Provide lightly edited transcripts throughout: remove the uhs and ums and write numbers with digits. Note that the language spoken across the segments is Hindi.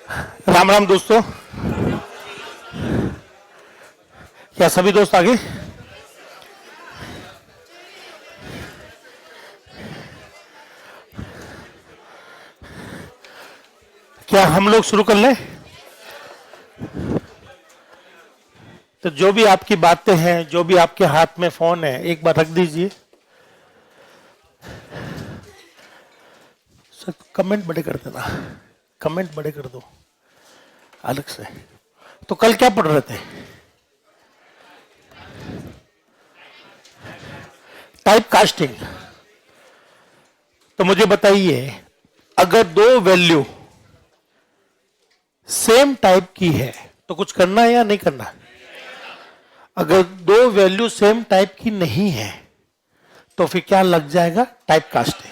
राम राम दोस्तों। क्या सभी दोस्त आगे? क्या हम लोग शुरू कर लें? तो जो भी आपकी बातें हैं, जो भी आपके हाथ में फोन है, एक बार रख दीजिए। सर कमेंट बड़े कर देना, कमेंट बड़े कर दो अलग से। तो कल क्या पढ़ रहे थे? Type casting. तो मुझे बताइए, अगर दो वैल्यू सेम टाइप की है तो कुछ करना है या नहीं करना? अगर दो वैल्यू सेम टाइप की नहीं है तो फिर क्या लग जाएगा? Type casting.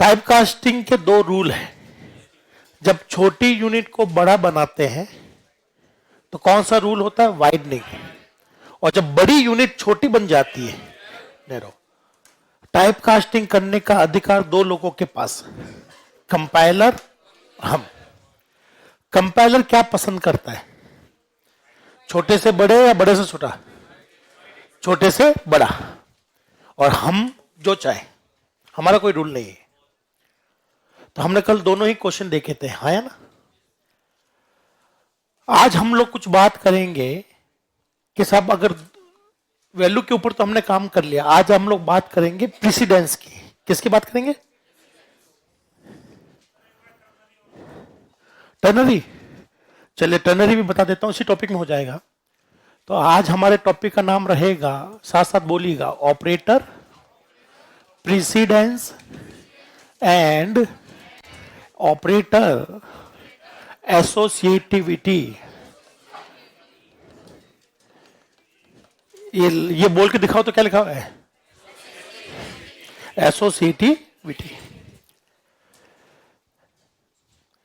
टाइप कास्टिंग के दो रूल हैं। जब छोटी यूनिट को बड़ा बनाते हैं तो कौन सा रूल होता है? वाइडनिंग। और जब बड़ी यूनिट छोटी बन जाती है, नैरो। टाइप कास्टिंग करने का अधिकार दो लोगों के पास, कंपाइलर, हम। कंपाइलर क्या पसंद करता है? छोटे से बड़े या बड़े से छोटा? छोटे से बड़ा। और हम जो चाहे, हमारा कोई रूल नहीं है। तो हमने कल दोनों ही क्वेश्चन देखे थे, हाँ या ना? आज हम लोग कुछ बात करेंगे कि साहब अगर वैल्यू के ऊपर तो हमने काम कर लिया, आज हम लोग बात करेंगे प्रेसिडेंस की। किसकी बात करेंगे? टर्नरी। चलिए टर्नरी भी बता देता हूं, इसी टॉपिक में हो जाएगा। तो आज हमारे टॉपिक का नाम रहेगा, साथ साथ बोलिएगा, operator, precedence and operator associativity. ये बोल के दिखाओ तो क्या लिखा हुआ है? एसोसिएटिविटी।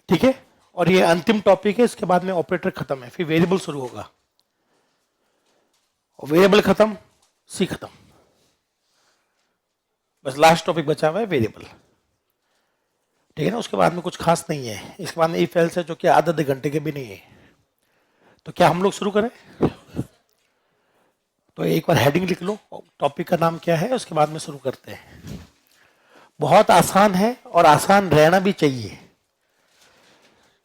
ठीक है। और ये अंतिम टॉपिक है, इसके बाद में ऑपरेटर खत्म है, फिर वेरिएबल शुरू होगा। और वेरिएबल खत्म, सी खत्म, बस लास्ट टॉपिक बचा हुआ है वेरिएबल। ठीक है ना? उसके बाद में कुछ खास नहीं है। इसके बाद में इफ एल्स है, जो कि आधे घंटे के भी नहीं है। तो क्या हम लोग शुरू करें? तो एक बार हेडिंग लिख लो, टॉपिक का नाम क्या है, उसके बाद में शुरू करते हैं। बहुत आसान है और आसान रहना भी चाहिए,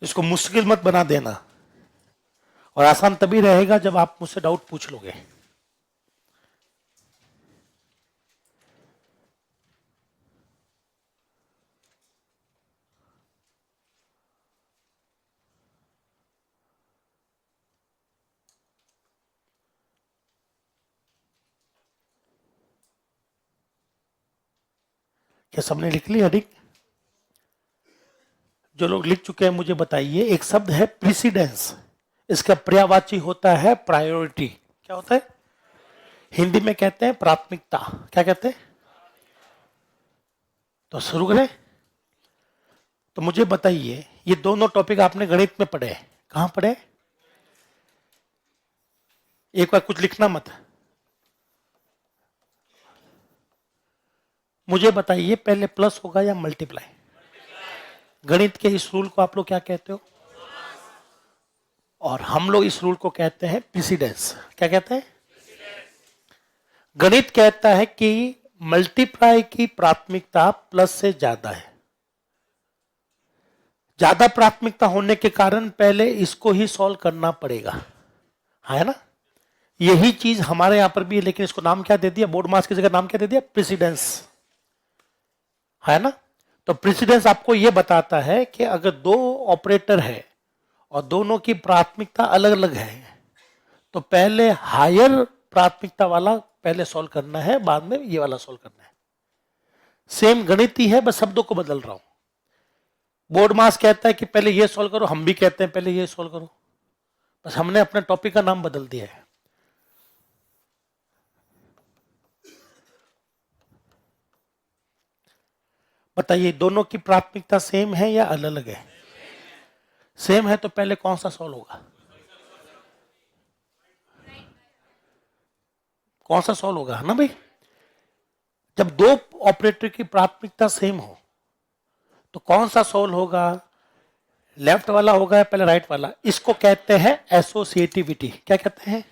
इसको मुश्किल मत बना देना। और आसान तभी रहेगा जब आप मुझसे डाउट पूछ लोगे। क्या सबने लिख ली हेडिंग? जो लोग लिख चुके हैं मुझे बताइए। एक शब्द है प्रेसिडेंस, इसका पर्यायवाची होता है प्रायोरिटी। क्या होता है? हिंदी में कहते हैं प्राथमिकता। क्या कहते हैं? तो शुरू करें। तो मुझे बताइए, ये दोनों टॉपिक आपने गणित में पढ़े, कहां पढ़े? एक बार कुछ लिखना मत। मुझे बताइए, पहले प्लस होगा या मल्टीप्लाई? गणित के इस रूल को आप लोग क्या कहते हो? और हम लोग इस रूल को कहते हैं प्रेसिडेंस। क्या कहते हैं? गणित कहता है कि मल्टीप्लाई की प्राथमिकता प्लस से ज्यादा है। ज्यादा प्राथमिकता होने के कारण पहले इसको ही सॉल्व करना पड़ेगा, है ना? यही चीज हमारे यहां पर भी है, लेकिन इसको नाम क्या दे दिया? बोर्ड मास की जगह नाम क्या दे दिया? प्रेसिडेंस, है ना? तो प्रेसिडेंस आपको यह बताता है कि अगर दो ऑपरेटर है और दोनों की प्राथमिकता अलग अलग है, तो पहले हायर प्राथमिकता वाला पहले सॉल्व करना है, बाद में ये वाला सॉल्व करना है। सेम गणित ही है, बस शब्दों को बदल रहा हूं। बोर्ड मास कहता है कि पहले ये सॉल्व करो, हम भी कहते हैं पहले ये सॉल्व करो, बस हमने अपने टॉपिक का नाम बदल दिया है। बताइए, दोनों की प्राथमिकता सेम है या अलग अलग है? सेम है, तो पहले कौन सा सॉल्व होगा? कौन सा सॉल्व होगा, है ना भाई? जब दो ऑपरेटर की प्राथमिकता सेम हो तो कौन सा सॉल्व होगा? लेफ्ट वाला होगा या पहले राइट वाला, इसको कहते हैं एसोसिएटिविटी। क्या कहते हैं?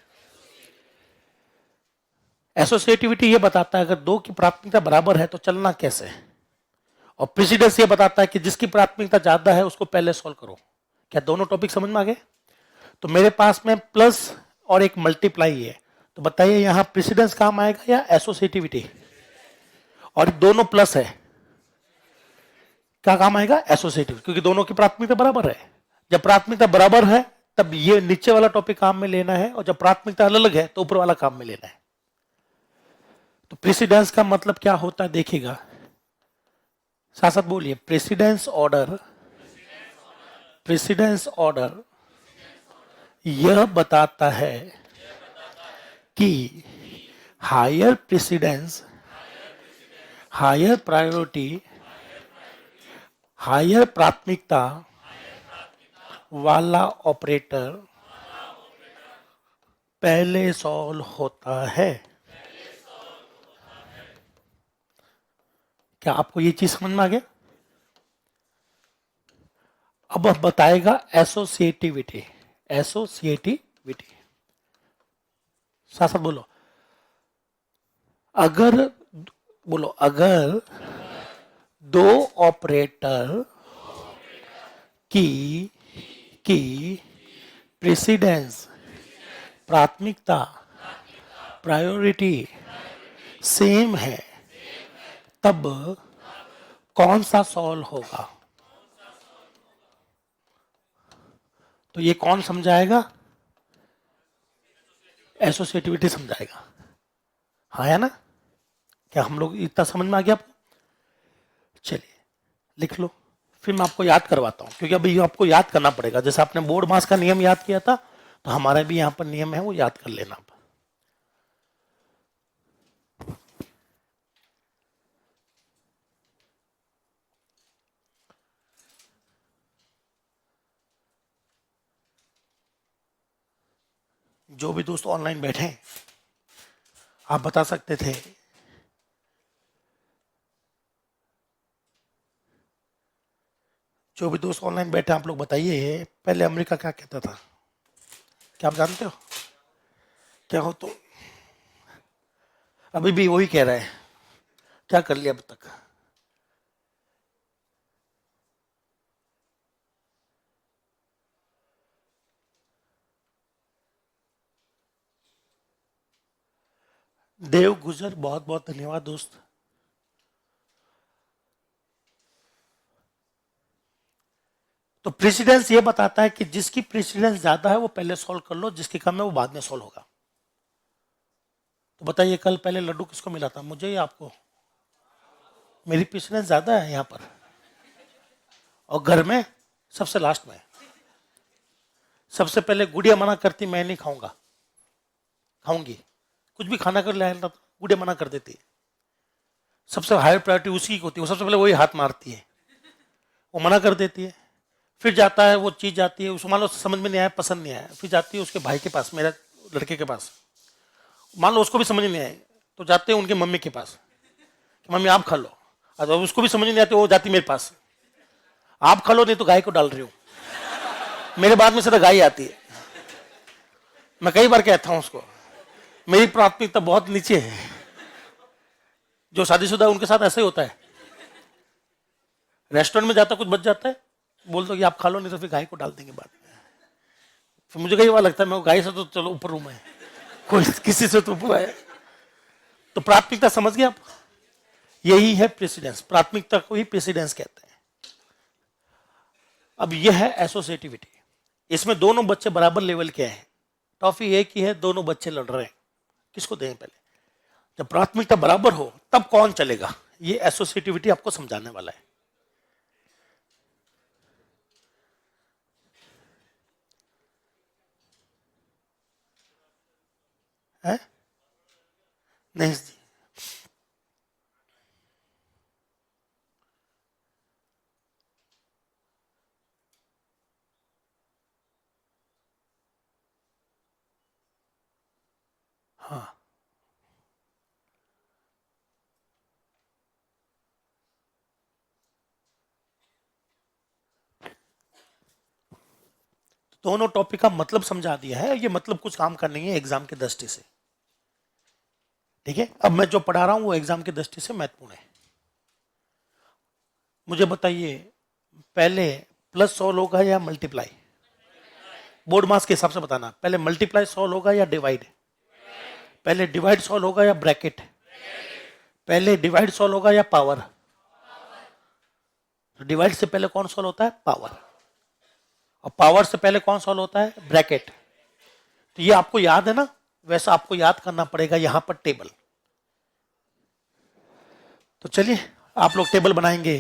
एसोसिएटिविटी ये बताता है अगर दो की प्राथमिकता बराबर है तो चलना कैसे है। और प्रेसिडेंस ये बताता है कि जिसकी प्राथमिकता ज्यादा है उसको पहले सॉल्व करो। क्या दोनों टॉपिक समझ में आ गए? तो मेरे पास में प्लस और एक मल्टीप्लाई है, तो बताइए यहां प्रेसिडेंस काम आएगा या एसोसिएटिविटी? और दोनों प्लस है, क्या काम आएगा? एसोसिएटिव, क्योंकि दोनों की प्राथमिकता बराबर है। जब प्राथमिकता बराबर है तब ये नीचे वाला टॉपिक काम में लेना है, और जब प्राथमिकता अलग अलग है तो ऊपर वाला काम में लेना है। तो प्रेसिडेंस का मतलब क्या होता है देखिएगा, साथ साथ बोलिए। प्रेसिडेंस ऑर्डर, प्रेसिडेंस ऑर्डर यह बताता है कि higher precedence, higher priority, higher प्राथमिकता वाला ऑपरेटर पहले सॉल्व होता है। क्या आपको ये चीज समझ में आ गया? अब बताएगा एसोसिएटिविटी, एसोसिएटिविटी साथ साथ बोलो। अगर, बोलो, अगर दो ऑपरेटर की की प्रेसिडेंस, प्राथमिकता, प्रायोरिटी सेम है तब कौन सा सॉल्व होगा? तो ये कौन समझाएगा? एसोसिएटिविटी समझाएगा। हाँ है ना? क्या हम लोग इतना समझ में आ गया आपको? चलिए लिख लो, फिर मैं आपको याद करवाता हूं, क्योंकि अभी आपको याद करना पड़ेगा। जैसे आपने बोर्ड मास का नियम याद किया था, तो हमारा भी यहां पर नियम है, वो याद कर लेना आप। जो भी दोस्त ऑनलाइन बैठे आप बता सकते थे, जो भी दोस्त ऑनलाइन बैठे आप लोग बताइए, पहले अमेरिका क्या कहता था? क्या आप जानते हो क्या हो? तो अभी भी वही कह रहा है। क्या कर लिया अब तक? देव गुजर, बहुत बहुत धन्यवाद दोस्त। तो प्रेसिडेंस ये बताता है कि जिसकी प्रेसिडेंस ज्यादा है वो पहले सॉल्व कर लो, जिसकी कम है वो बाद में सॉल्व होगा। तो बताइए कल पहले लड्डू किसको मिला था, मुझे या आपको? मेरी प्रेसिडेंस ज्यादा है यहाँ पर, और घर में सबसे लास्ट में। सबसे पहले गुड़िया मना करती, मैं नहीं खाऊंगा, खाऊंगी, कुछ भी खाना कर ले, गुड़िया मना कर देती है। सबसे हायर प्रायोरिटी उसी की होती है, वो सबसे पहले वही हाथ मारती है, वो मना कर देती है। फिर जाता है, वो चीज जाती है, उसको मान लो समझ में नहीं आया, पसंद नहीं आया, फिर जाती है उसके भाई के पास, मेरे लड़के के पास, मान लो उसको भी समझ नहीं आए, तो जाते हैं उनके मम्मी के पास कि मम्मी आप खा लो। अब उसको भी समझ नहीं आती, वो जाती मेरे पास, आप खा लो नहीं तो गाय को डाल रही हूँ। मेरे बाद में सीधा गाय आती है। मैं कई बार कहता हूँ उसको, मेरी प्राथमिकता बहुत नीचे है। जो शादीशुदा उनके साथ ऐसे ही होता है, रेस्टोरेंट में जाता कुछ बच जाता है, बोल दो कि आप खा लो नहीं तो फिर गाय को डाल देंगे बाद में। फिर मुझे कई बार लगता है मैं गाय से तो चलो ऊपर हूं, मैं कोई किसी से तो ऊपर है। तो प्राथमिकता समझ गए आप? यही है प्रेसिडेंस, प्राथमिकता को ही प्रेसिडेंस कहते हैं। अब यह है एसोसिएटिविटी, इसमें दोनों बच्चे बराबर लेवल के हैं, टॉफी एक ही है, दोनों बच्चे लड़ रहे हैं, किसको दें पहले? जब प्राथमिकता बराबर हो तब कौन चलेगा, ये एसोसिएटिविटी आपको समझाने वाला है? नहीं जी, हाँ दोनों टॉपिक का मतलब समझा दिया है, ये मतलब कुछ काम का नहीं है एग्जाम की दृष्टि से। ठीक है, अब मैं जो पढ़ा रहा हूं वो एग्जाम की दृष्टि से महत्वपूर्ण है। मुझे बताइए, पहले प्लस 100 होगा या मल्टीप्लाई? बोर्ड मास के हिसाब से बताना, पहले मल्टीप्लाई 100 होगा या डिवाइड? पहले डिवाइड 100 होगा या ब्रैकेट? पहले डिवाइड 100 होगा या पावर? डिवाइड से पहले कौन सॉल्व होता है? पावर। और पावर से पहले कौन सॉल्व होता है? ब्रैकेट। तो ये आपको याद है ना, वैसा आपको याद करना पड़ेगा यहां पर टेबल। तो चलिए आप लोग टेबल बनाएंगे।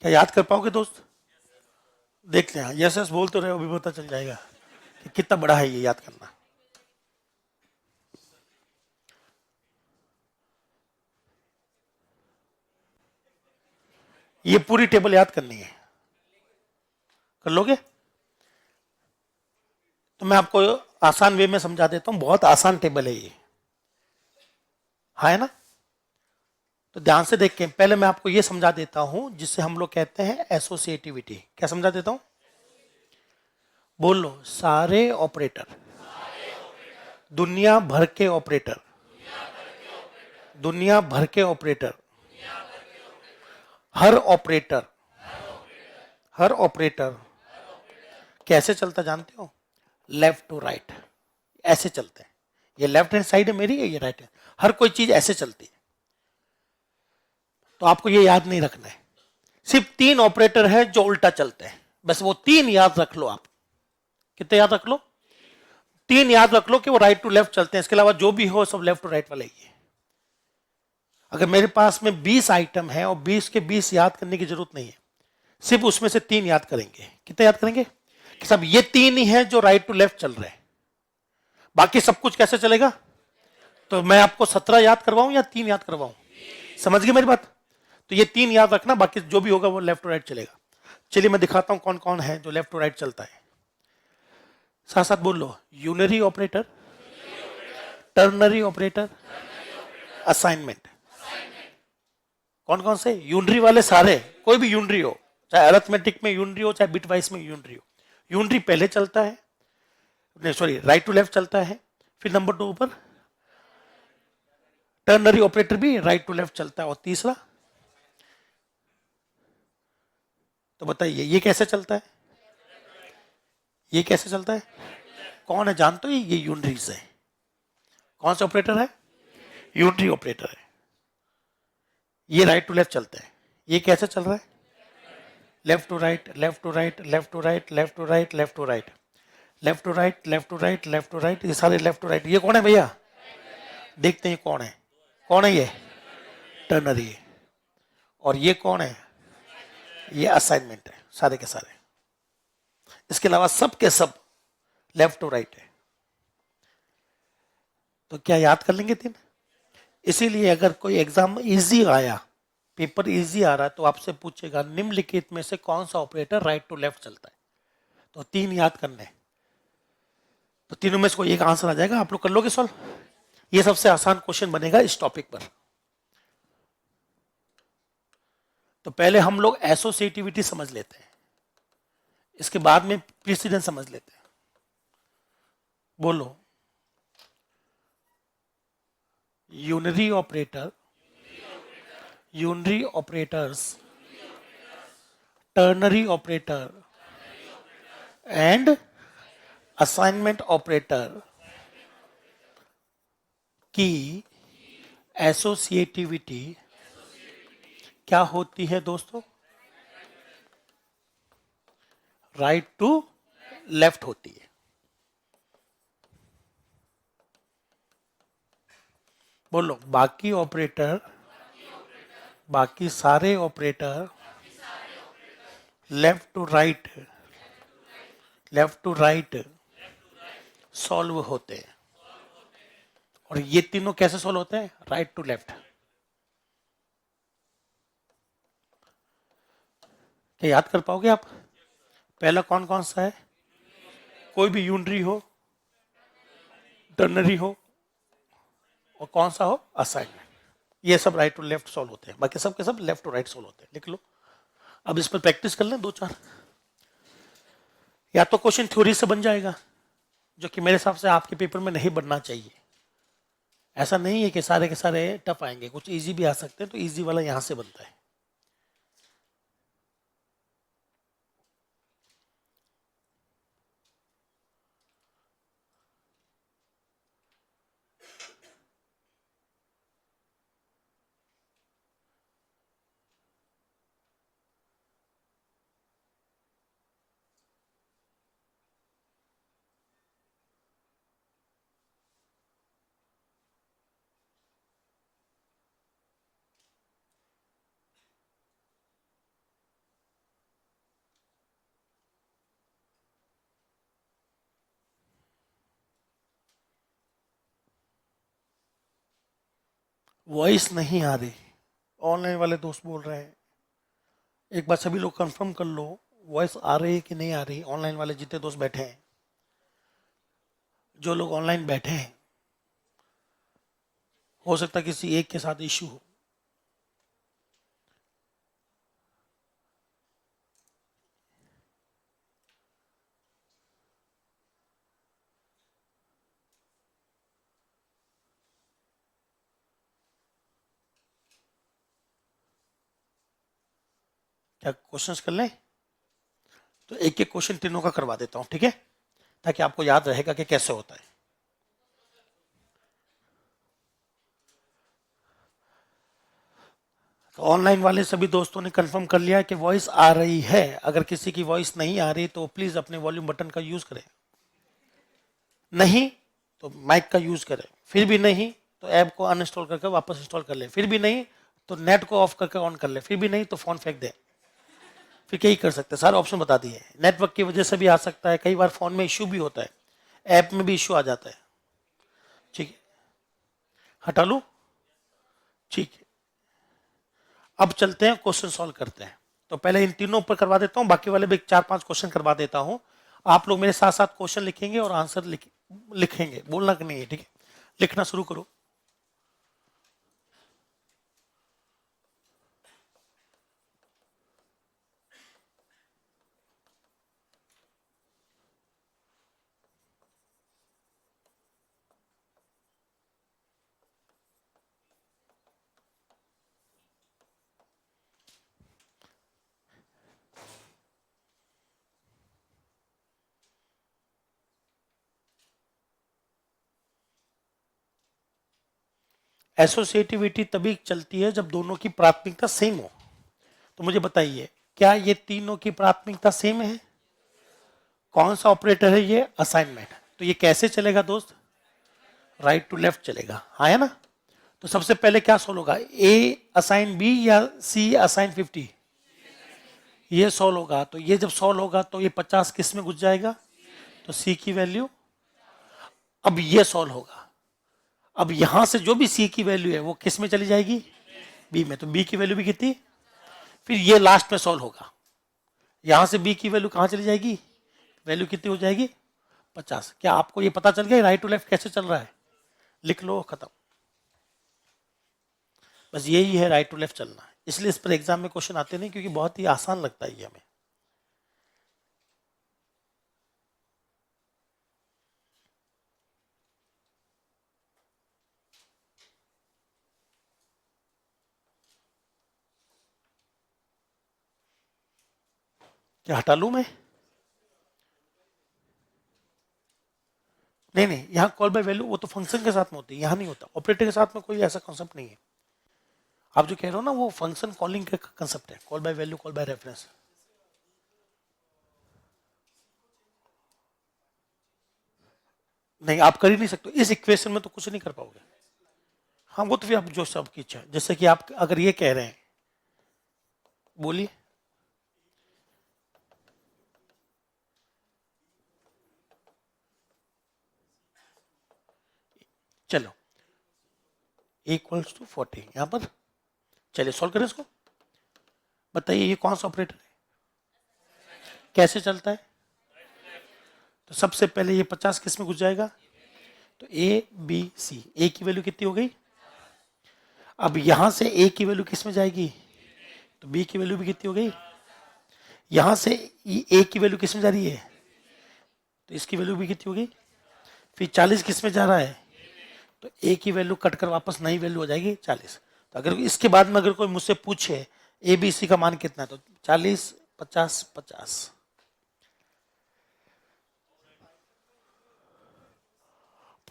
क्या याद कर पाओगे दोस्त? देख लें, यस यस बोल तो रहे हो, अभी पता चल जाएगा कि कितना बड़ा है ये याद करना। ये पूरी टेबल याद करनी है, कर लोगे? तो मैं आपको आसान वे में समझा देता हूं, बहुत आसान टेबल है ये, है ना? तो ध्यान से देखें, पहले मैं आपको ये समझा देता हूं जिससे हम लोग कहते हैं एसोसिएटिविटी। क्या समझा देता हूं? बोल लो, सारे ऑपरेटर, दुनिया भर के ऑपरेटर, दुनिया भर के ऑपरेटर, हर ऑपरेटर, हर ऑपरेटर कैसे चलता जानते हो? लेफ्ट टू राइट, ऐसे चलते हैं। ये लेफ्ट हैंड साइड है मेरी, ये राइट है। हर कोई चीज ऐसे चलती है। तो आपको ये याद नहीं रखना है, सिर्फ 3 ऑपरेटर हैं जो उल्टा चलते हैं, बस वो 3 याद रख लो आप। कितने याद रख लो? 3 याद रख लो कि वो राइट टू लेफ्ट चलते हैं, इसके अलावा जो भी हो सब लेफ्ट टू राइट वाला ही है। अगर मेरे पास में 20 आइटम है और 20 के 20 याद करने की जरूरत नहीं है, सिर्फ उसमें से 3 याद करेंगे। कितने याद करेंगे? कि सब ये 3 ही है जो राइट टू लेफ्ट चल रहे हैं, बाकी सब कुछ कैसे चलेगा? तो मैं आपको 17 याद करवाऊं या 3 याद करवाऊं? समझ गए मेरी बात? तो ये 3 याद रखना, बाकी जो भी होगा वो लेफ्ट टू राइट चलेगा। चलिए मैं दिखाता हूं कौन कौन है जो लेफ्ट टू राइट चलता है। साथ साथ बोल लो, unary operator, ternary operator, assignment. कौन कौन से? यूनरी वाले सारे, कोई भी यूनरी हो, चाहे अरिथमेटिक में यूनरी हो, चाहे बिटवाइज में यूनरी हो। यूनरी पहले चलता है, नहीं सॉरी, राइट टू लेफ्ट चलता है। फिर नंबर 2 पर टर्नरी ऑपरेटर भी राइट टू लेफ्ट चलता है। और तीसरा, तो बताइए ये कैसे चलता है? ये कैसे चलता है? कौन है जानते हो? ये यूनरीज है। कौन सा ऑपरेटर है? यूनरी ऑपरेटर है। ये राइट टू लेफ्ट चलता है। ये कैसे चल रहा है? Left to right, left to right, left to right, left to right, left to right, left to right, left to right, left to right, ये सारे लेफ्ट टू राइट। ये कौन है भैया? देखते हैं कौन है। कौन है ये? टर्नरी है। और ये कौन है? ये असाइनमेंट है, सारे के सारे। इसके अलावा सब के सब लेफ्ट टू राइट है। तो क्या याद कर लेंगे 3? इसीलिए अगर कोई एग्जाम इजी आया, पेपर इजी आ रहा है, तो आपसे पूछेगा निम्नलिखित में से कौन सा ऑपरेटर राइट टू लेफ्ट चलता है, तो 3 याद करने। तो तीनों में से कोई एक आंसर आ जाएगा, आप लोग कर लोगे सॉल्व। ये सबसे आसान क्वेश्चन बनेगा इस टॉपिक पर। तो पहले हम लोग एसोसिएटिविटी समझ लेते हैं, इसके बाद में प्रेसिडेंस समझ लेते हैं। बोलो, unary operator, unary operators, ternary operator and assignment operator की एसोसिएटिविटी क्या होती है दोस्तों? राइट टू लेफ्ट होती है। बोलो, बाकी ऑपरेटर, बाकी सारे operator left to right, left to right solve होते हैं। और ये तीनों कैसे सॉल्व होते हैं? Right to left. क्या याद कर पाओगे आप? पहला कौन कौन सा है? कोई भी यूनरी हो, टर्नरी हो, और कौन सा हो, असाइनमेंट, ये सब राइट टू लेफ्ट सॉल्व होते हैं, बाकी सब के सब लेफ्ट टू राइट सॉल्व होते हैं। लिख लो। अब इस पर प्रैक्टिस कर लें 2-4। या तो क्वेश्चन थ्योरी से बन जाएगा, जो कि मेरे हिसाब से आपके पेपर में नहीं बनना चाहिए। ऐसा नहीं है कि सारे के सारे टफ आएंगे, कुछ इजी भी आ सकते हैं, तो इजी वाला यहां से बनता है। वॉइस नहीं आ रही, ऑनलाइन वाले दोस्त बोल रहे हैं। एक बार सभी लोग कंफर्म कर लो, वॉइस आ रही है कि नहीं आ रही। ऑनलाइन वाले जितने दोस्त बैठे हैं, जो लोग ऑनलाइन बैठे हैं, हो सकता है किसी एक के साथ इश्यू हो। क्या क्वेश्चंस कर लें? तो एक एक क्वेश्चन तीनों का करवा देता हूं, ठीक है, ताकि आपको याद रहेगा कि कैसे होता है। तो ऑनलाइन वाले सभी दोस्तों ने कंफर्म कर लिया कि वॉइस आ रही है। अगर किसी की वॉइस नहीं आ रही तो प्लीज अपने वॉल्यूम बटन का यूज करें, नहीं तो माइक का यूज करें, फिर भी नहीं तो ऐप को अनइंस्टॉल करके वापस इंस्टॉल कर ले, फिर भी नहीं तो नेट को ऑफ करके ऑन कर ले, फिर भी नहीं तो फोन फेंक दे। फिर क्या ही कर सकते हैं, सारे ऑप्शन बता दिए। नेटवर्क की वजह से भी आ सकता है, कई बार फोन में इश्यू भी होता है, ऐप में भी इश्यू आ जाता है। ठीक है, हटा लूं? ठीक है, अब चलते हैं क्वेश्चन सॉल्व करते हैं। तो पहले इन तीनों पर करवा देता हूं, बाकी वाले भी 4-5 क्वेश्चन करवा देता हूं। आप लोग मेरे साथ साथ क्वेश्चन लिखेंगे और आंसर लिखेंगे, बोलना कि नहीं है, ठीक है? लिखना शुरू करो। एसोसिएटिविटी तभी चलती है जब दोनों की प्राथमिकता सेम हो। तो मुझे बताइए, क्या ये तीनों की प्राथमिकता सेम है? कौन सा ऑपरेटर है ये? असाइनमेंट। तो ये कैसे चलेगा दोस्त? राइट टू लेफ्ट चलेगा, हाँ है ना? तो सबसे पहले क्या सोल्व होगा, ए असाइन बी या सी असाइन 50? ये सोल्व होगा। तो ये जब सोल्व होगा तो ये 50 किस में घुस जाएगा? तो सी की वैल्यू। अब ये सोल्व होगा, अब यहां से जो भी सी की वैल्यू है वो किस में चली जाएगी? बी में। तो बी की वैल्यू भी कितनी? फिर ये लास्ट में सोल्व होगा, यहां से बी की वैल्यू कहां चली जाएगी? वैल्यू कितनी हो जाएगी? 50। क्या आपको ये पता चल गया राइट टू लेफ्ट कैसे चल रहा है? लिख लो, खत्म। बस यही है राइट टू लेफ्ट चलना। इसलिए इस पर एग्जाम में क्वेश्चन आते नहीं, क्योंकि बहुत ही आसान लगता है ये हमें। क्या हटा लूं मैं? नहीं नहीं, यहाँ कॉल बाय वैल्यू वो तो फंक्शन के साथ में होती है, यहाँ नहीं होता। ऑपरेटर के साथ में कोई ऐसा कॉन्सेप्ट नहीं है। आप जो कह रहे हो ना वो फंक्शन कॉलिंग का कंसेप्ट है, call by value, call by reference. नहीं, आप कर ही नहीं सकते इस इक्वेशन में, तो कुछ नहीं कर पाओगे। हाँ वो तो फिर आप जो सबकी इच्छा है, जैसे कि आप अगर ये कह रहे हैं, बोलिए। चलो, इक्वल्स टू 40 यहां पर। चलिए सॉल्व करें इसको। बताइए ये कौन सा ऑपरेटर है, कैसे चलता है? तो सबसे पहले ये 50 किस में घुस जाएगा, तो ए बी सी, ए की वैल्यू कितनी हो गई। अब यहां से ए की वैल्यू किस में जाएगी, तो बी की वैल्यू भी कितनी हो गई। यहां से ए की वैल्यू किस में जा रही है, तो इसकी वैल्यू भी कितनी होगी। फिर 40 किस में जा रहा है, तो ए की वैल्यू कट कर वापस नई वैल्यू हो जाएगी 40। तो अगर इसके बाद में अगर कोई मुझसे पूछे ए बी सी का मान कितना है, तो 40 50 50।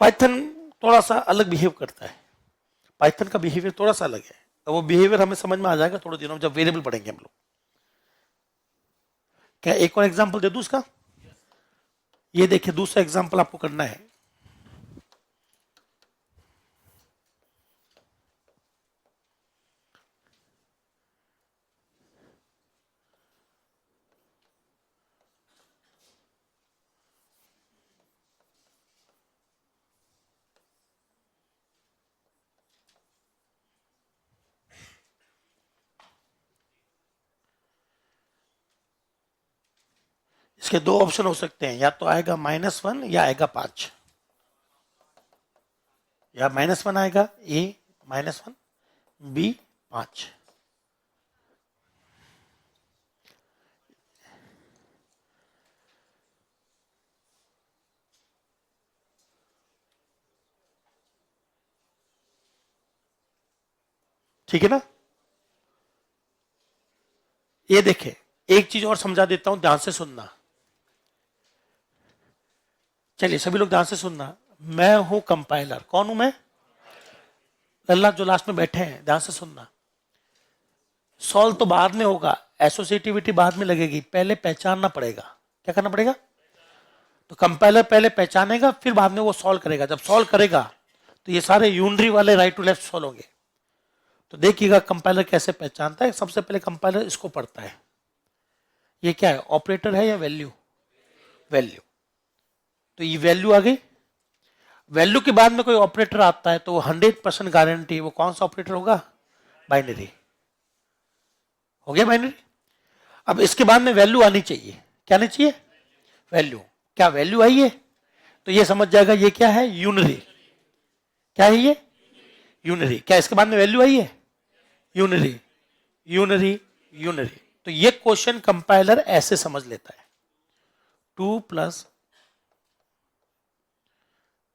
पाइथन थोड़ा सा अलग बिहेव करता है, पाइथन का बिहेवियर थोड़ा सा अलग है। तो वो बिहेवियर हमें समझ में आ जाएगा थोड़े दिनों में जब वेरिएबल पढ़ेंगे हम लोग। क्या एक और एग्जांपल दे दूं उसका, ये देखिए दूसरा एग्जांपल आपको करना है। इसके दो ऑप्शन हो सकते हैं, या तो आएगा -1 या आएगा 5, या -1 आएगा ए -1 बी 5। ठीक है ना। ये देखे एक चीज और समझा देता हूं, ध्यान से सुनना। चलिए सभी लोग ध्यान से सुनना। मैं हूं कंपाइलर, कौन हूं मैं, अल्लाह जो लास्ट में बैठे हैं, ध्यान से सुनना। सॉल्व तो बाद में होगा, एसोसिएटिविटी बाद में लगेगी, पहले पहचानना पड़ेगा। क्या करना पड़ेगा, तो कंपाइलर पहले पहचानेगा फिर बाद में वो सॉल्व करेगा। जब सॉल्व करेगा तो ये सारे यूनरी वाले राइट टू लेफ्ट सॉल्व होंगे। तो देखिएगा कंपाइलर कैसे पहचानता है। सबसे पहले कंपाइलर इसको पढ़ता है, ये क्या है, ऑपरेटर है या वैल्यू, वैल्यू। तो ये वैल्यू आ गई। वैल्यू के बाद में कोई ऑपरेटर आता है तो 100% गारंटी वो कौन सा ऑपरेटर होगा, बाइनरी। हो गया बाइनरी। अब इसके बाद में वैल्यू आनी चाहिए, क्या आनी चाहिए, वैल्यू। क्या वैल्यू आई है, तो ये समझ जाएगा ये क्या है, यूनरी। क्या है ये, यूनरी। क्या इसके बाद में वैल्यू आई है, यूनरी यूनरी यूनरी। तो ये क्वेश्चन कंपाइलर ऐसे समझ लेता है, 2 plus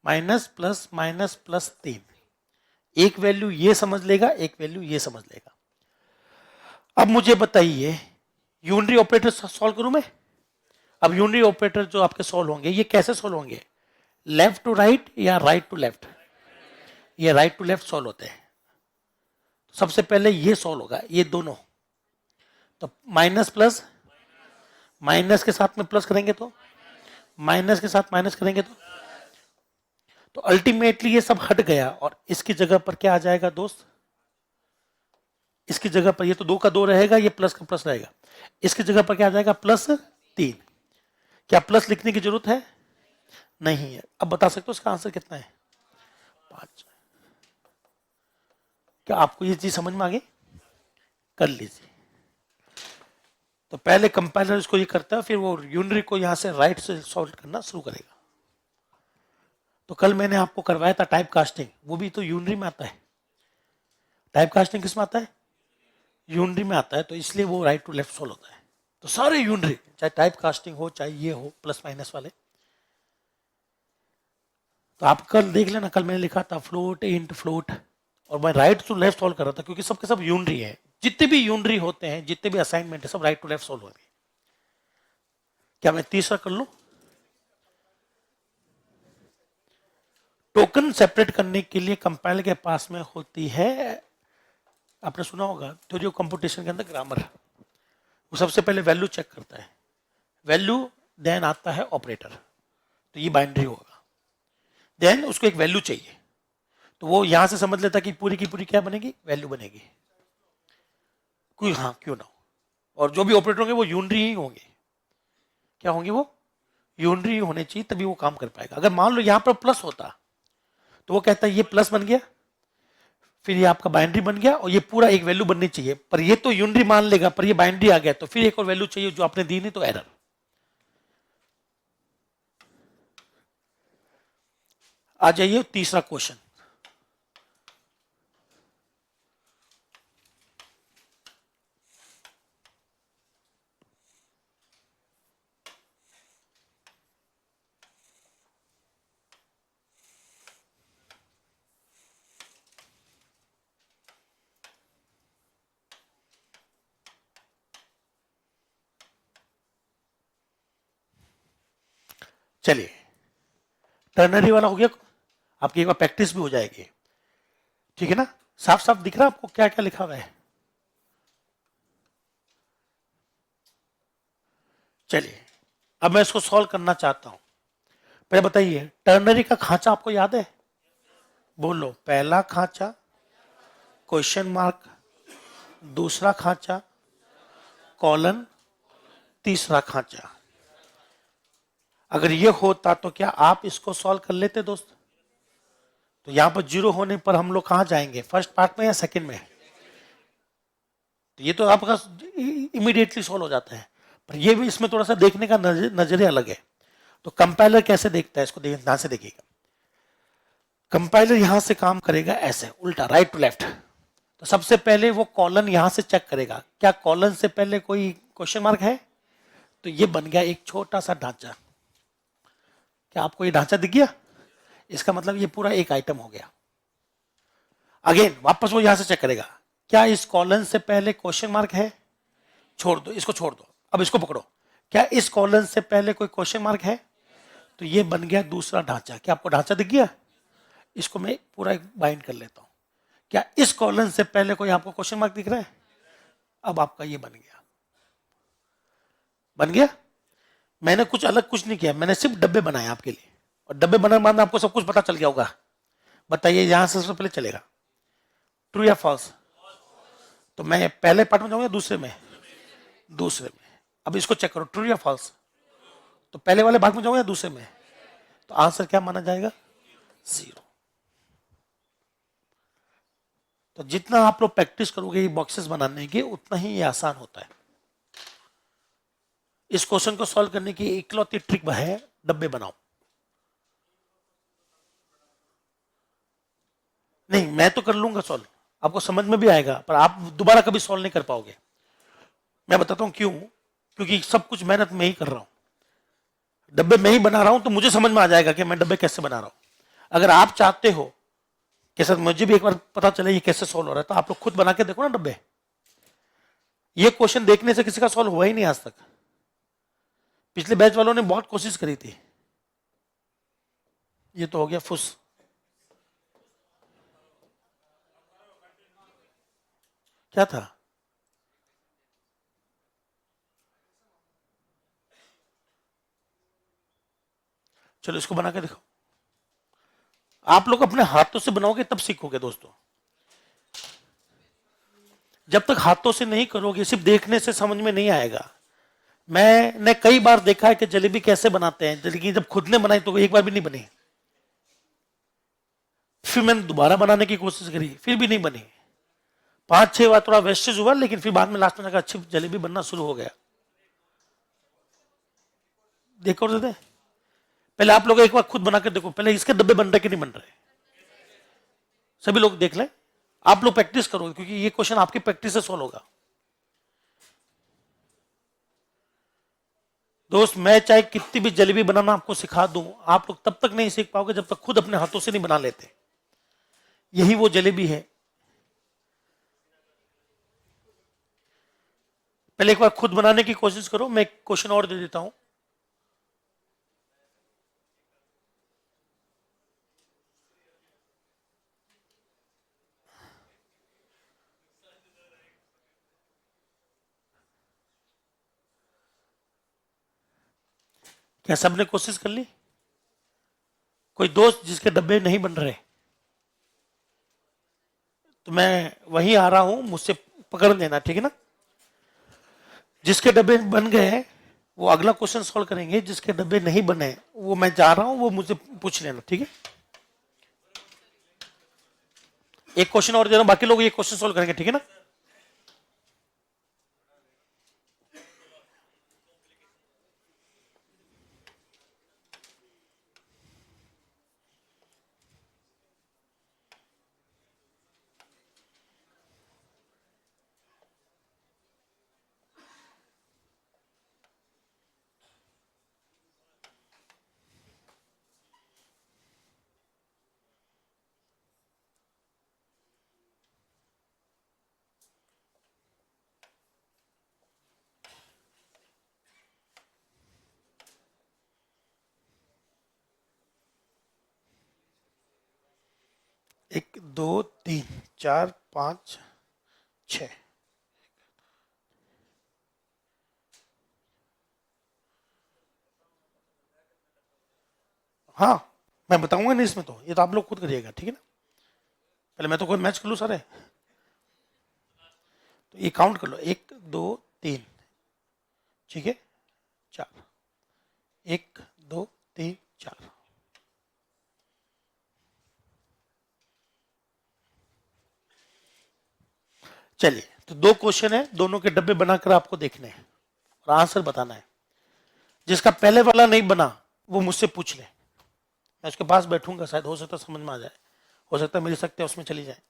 minus plus minus plus 3। एक वैल्यू ये समझ लेगा, एक वैल्यू ये समझ लेगा। अब मुझे बताइए यूनरी ऑपरेटर सॉल्व करूं मैं। अब यूनरी ऑपरेटर जो आपके सॉल्व होंगे ये कैसे सॉल्व होंगे, लेफ्ट टू राइट या राइट टू लेफ्ट। ये राइट टू लेफ्ट सॉल्व होते हैं। सबसे पहले ये सॉल्व होगा, ये दोनों। तो माइनस प्लस, माइनस के साथ में प्लस करेंगे तो, माइनस के साथ माइनस करेंगे तो अल्टीमेटली ये सब हट गया और इसकी जगह पर क्या आ जाएगा दोस्त, इसकी जगह पर ये तो 2 का 2 रहेगा, ये प्लस का प्लस रहेगा। इसकी जगह पर क्या आ जाएगा, +3। क्या प्लस लिखने की जरूरत है, नहीं है। अब बता सकते हो इसका आंसर कितना है, 5। क्या आपको ये चीज समझ में आ गई, कर लीजिए। तो पहले कंपाइलर इसको ये करता है, फिर वो यूनरी को यहां से राइट से सॉल्व करना शुरू करेगा। तो कल मैंने आपको करवाया था टाइप कास्टिंग, वो भी तो यूनरी में आता है। टाइप कास्टिंग किस में आता है, यूनरी में आता है। तो इसलिए वो राइट टू लेफ्ट सॉल्व होता है। तो सारे यूनरी, चाहे टाइप कास्टिंग हो चाहे ये हो प्लस माइनस वाले। तो आप कल देख लेना, कल मैंने लिखा था फ्लोट इंट फ्लोट, और मैं राइट टू लेफ्ट सॉल्व कर रहा था क्योंकि सबके सब यूनरी है। जितने भी यूनरी होते हैं, जितने भी असाइनमेंट है, सब राइट टू लेफ्ट सॉल्व होंगे। क्या मैं तीसरा कर लूं, टोकन सेपरेट करने के लिए कंपाइलर के पास में होती है, आपने सुना होगा थ्योरी ऑफ कंप्यूटेशन के अंदर ग्रामर। वो सबसे पहले वैल्यू चेक करता है, वैल्यू देन आता है ऑपरेटर। तो ये बाइनरी होगा, देन उसको एक वैल्यू चाहिए। तो वो यहां से समझ लेता कि पूरी की पूरी क्या बनेगी, वैल्यू बनेगी। कोई हाँ क्यों ना हो, और जो भी ऑपरेटर होंगे वो यूनरी ही होंगे। क्या होंगे, वो यूनरी ही होने चाहिए, तभी वो काम कर पाएगा। अगर मान लो यहां पर प्लस होता तो वो कहता है ये प्लस बन गया, फिर ये आपका बाइनरी बन गया, और ये पूरा एक वैल्यू बननी चाहिए। पर ये तो यूनरी मान लेगा, पर ये बाइनरी आ गया, तो फिर एक और वैल्यू चाहिए जो आपने दी नहीं, तो एरर। आ जाइए तीसरा क्वेश्चन। चलिए, टर्नरी वाला हो गया, आपकी एक बार प्रैक्टिस भी हो जाएगी, ठीक है ना? साफ साफ दिख रहा है आपको क्या क्या लिखा हुआ है? चलिए, अब मैं इसको सॉल्व करना चाहता हूं। पहले बताइए, टर्नरी का खांचा आपको याद है? बोलो, पहला खांचा क्वेश्चन मार्क, दूसरा खांचा कॉलन, तीसरा खांचा। अगर ये होता तो क्या आप इसको सॉल्व कर लेते दोस्त? तो यहां पर जीरो होने पर हम लोग कहां जाएंगे, फर्स्ट पार्ट में या सेकंड में? तो ये तो आपका इमीडिएटली सॉल्व हो जाता है, पर ये भी इसमें थोड़ा सा देखने का नजरिया अलग है। तो कंपाइलर कैसे देखता है इसको, ध्यान से देखिएगा। कंपाइलर यहां से काम करेगा ऐसे, उल्टा, राइट टू लेफ्ट। तो सबसे पहले वो कॉलन यहां से चेक करेगा, क्या कॉलन से पहले कोई क्वेश्चन मार्क है? तो ये बन गया एक छोटा सा ढांचा। क्या आपको ये ढांचा दिख गया? इसका मतलब ये पूरा एक आइटम हो गया। अगेन वापस वो यहां से चेक करेगा, क्या इस कॉलन से पहले क्वेश्चन मार्क है? छोड़ दो, इसको छोड़ दो, अब इसको पकड़ो, क्या इस कॉलन से पहले कोई क्वेश्चन मार्क है? तो ये बन गया दूसरा ढांचा। क्या आपको ढांचा दिख गया? इसको मैं पूरा बाइंड कर लेता हूं। क्या इस कॉलन से पहले कोई आपको क्वेश्चन मार्क दिख रहा है? अब आपका ये बन गया, बन गया। मैंने कुछ अलग कुछ नहीं किया, मैंने सिर्फ डब्बे बनाए आपके लिए, और डब्बे बनाने बाद आपको सब कुछ पता चल गया होगा। बताइए, यहां से सबसे पहले चलेगा ट्रू या फॉल्स? तो मैं पहले पार्ट में जाऊंगा, दूसरे में? दूसरे में। अब इसको चेक करो, ट्रू या फॉल्स? तो पहले वाले भाग में जाऊंगा या दूसरे में? तो आंसर क्या माना जाएगा? 0। तो जितना आप लोग प्रैक्टिस करोगे ये बॉक्सेस बनाने की, उतना ही ये आसान होता है। इस क्वेश्चन को सॉल्व करने की इकलौती ट्रिक है, डब्बे बनाओ। नहीं, मैं तो कर लूंगा सॉल्व, आपको समझ में भी आएगा, पर आप दोबारा कभी सॉल्व नहीं कर पाओगे। मैं बताता हूं क्यों, क्योंकि सब कुछ मेहनत में ही कर रहा हूं, डब्बे में ही बना रहा हूं, तो मुझे समझ में आ जाएगा कि मैं डब्बे कैसे बना रहा हूं। अगर आप चाहते हो कि सर मुझे भी एक बार पता चले ये कैसे सॉल्व हो रहा है, तो आप लोग खुद बना के देखो ना डब्बे। ये क्वेश्चन देखने से किसी का सॉल्व हुआ ही नहीं आज तक। पिछले बैच वालों ने बहुत कोशिश करी थी। ये तो हो गया फुस। क्या था? चलो इसको बना के देखो। आप लोग अपने हाथों से बनाओगे तब सीखोगे दोस्तों। जब तक हाथों से नहीं करोगे, सिर्फ देखने से समझ में नहीं आएगा। मैंने कई बार देखा है कि जलेबी कैसे बनाते हैं, लेकिन जब खुद ने बनाई तो एक बार भी नहीं बनी। फिर मैंने दोबारा बनाने की कोशिश करी, फिर भी नहीं बनी। 5-6 बार थोड़ा वेस्टेज हुआ, लेकिन फिर बाद में लास्ट में अच्छी जलेबी बनना शुरू हो गया। देखो दे, पहले आप लोग एक बार खुद बना कर देखो, पहले इसके डब्बे बन रहे कि नहीं बन रहे, सभी लोग देख लें। आप लोग प्रैक्टिस करो, क्योंकि ये क्वेश्चन आपकी प्रैक्टिस से सॉल्व होगा। दोस्त, मैं चाहे कितनी भी जलेबी बनाना आपको सिखा दूं, आप लोग तब तक नहीं सीख पाओगे जब तक खुद अपने हाथों से नहीं बना लेते। यही वो जलेबी है। पहले एक बार खुद बनाने की कोशिश करो। मैं एक क्वेश्चन और दे देता हूं। क्या सबने कोशिश कर ली? कोई दोस्त जिसके डब्बे नहीं बन रहे, तो मैं वहीं आ रहा हूं, मुझसे पकड़ लेना, ठीक है ना? जिसके डब्बे बन गए वो अगला क्वेश्चन सॉल्व करेंगे, जिसके डब्बे नहीं बने वो मैं जा रहा हूं, वो मुझे पूछ लेना, ठीक है? एक क्वेश्चन और दे रहा हूं, बाकी लोग ये क्वेश्चन सॉल्व करेंगे, ठीक है ना? 1 2 3 4 5 6। हाँ, मैं बताऊंगा नहीं इसमें, तो ये तो आप लोग खुद करिएगा, ठीक है ना। पहले मैं तो कोई मैच कर लूँ सारे, तो ये काउंट कर लो, 1 2 3, ठीक है, 4, 1 2 3 4। चलिए, तो 2 क्वेश्चन है, दोनों के डब्बे बनाकर आपको देखने हैं और आंसर बताना है। जिसका पहले वाला नहीं बना वो मुझसे पूछ ले, मैं उसके पास बैठूंगा, शायद हो सकता समझ में आ जाए, हो सकता मेरी शक्ति उसमें चली जाए।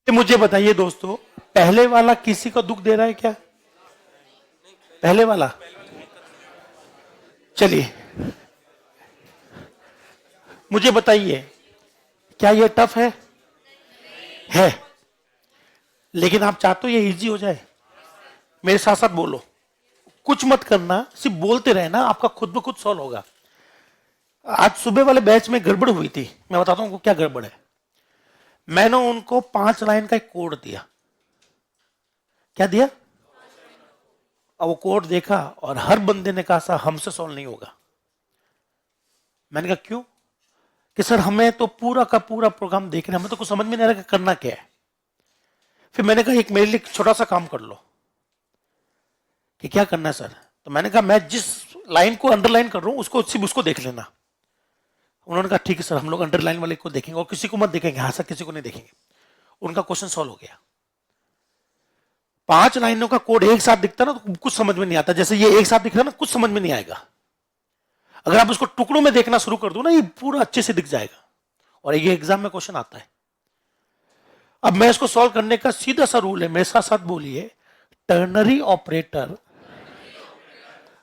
मुझे बताइए दोस्तों, पहले वाला किसी को दुख दे रहा है क्या? पहले वाला, चलिए मुझे बताइए, क्या ये टफ है? लेकिन आप चाहते हो ये इजी हो जाए? मेरे साथ साथ बोलो, कुछ मत करना, सिर्फ बोलते रहना, आपका खुद ब खुद सॉल्व होगा। आज सुबह वाले बैच में गड़बड़ हुई थी, मैं बताता हूँ क्या गड़बड़ है। मैंने उनको 5 लाइन का एक कोड दिया। क्या दिया? अब वो कोड देखा और हर बंदे ने कहा सर हमसे सॉल्व नहीं होगा। मैंने कहा क्यों? कि सर हमें तो पूरा का पूरा प्रोग्राम देखना है, हमें तो कुछ समझ में नहीं आ रहा कि करना क्या है। फिर मैंने कहा एक मेरे लिए छोटा सा काम कर लो। कि क्या करना है सर? तो मैंने कहा मैं जिस लाइन को अंडरलाइन कर रहा हूं उसको सिर्फ उसको देख लेना। उन्होंने कहा ठीक है सर, हम लोग अंडरलाइन वाले को देखेंगे और किसी को मत देखेंगे। हाँ सर, किसी को नहीं देखेंगे। उनका क्वेश्चन सॉल्व हो गया। 5 लाइनों का कोड एक साथ दिखता ना तो कुछ समझ में नहीं आता। जैसे ये एक साथ दिख रहा ना, कुछ समझ में नहीं आएगा। अगर आप उसको टुकड़ों में देखना शुरू कर दो ना, ये पूरा अच्छे से दिख जाएगा। और ये एग्जाम में क्वेश्चन आता है। अब मैं इसको सॉल्व करने का सीधा सा रूल है, मेरे साथ साथ बोलिए, टर्नरी ऑपरेटर।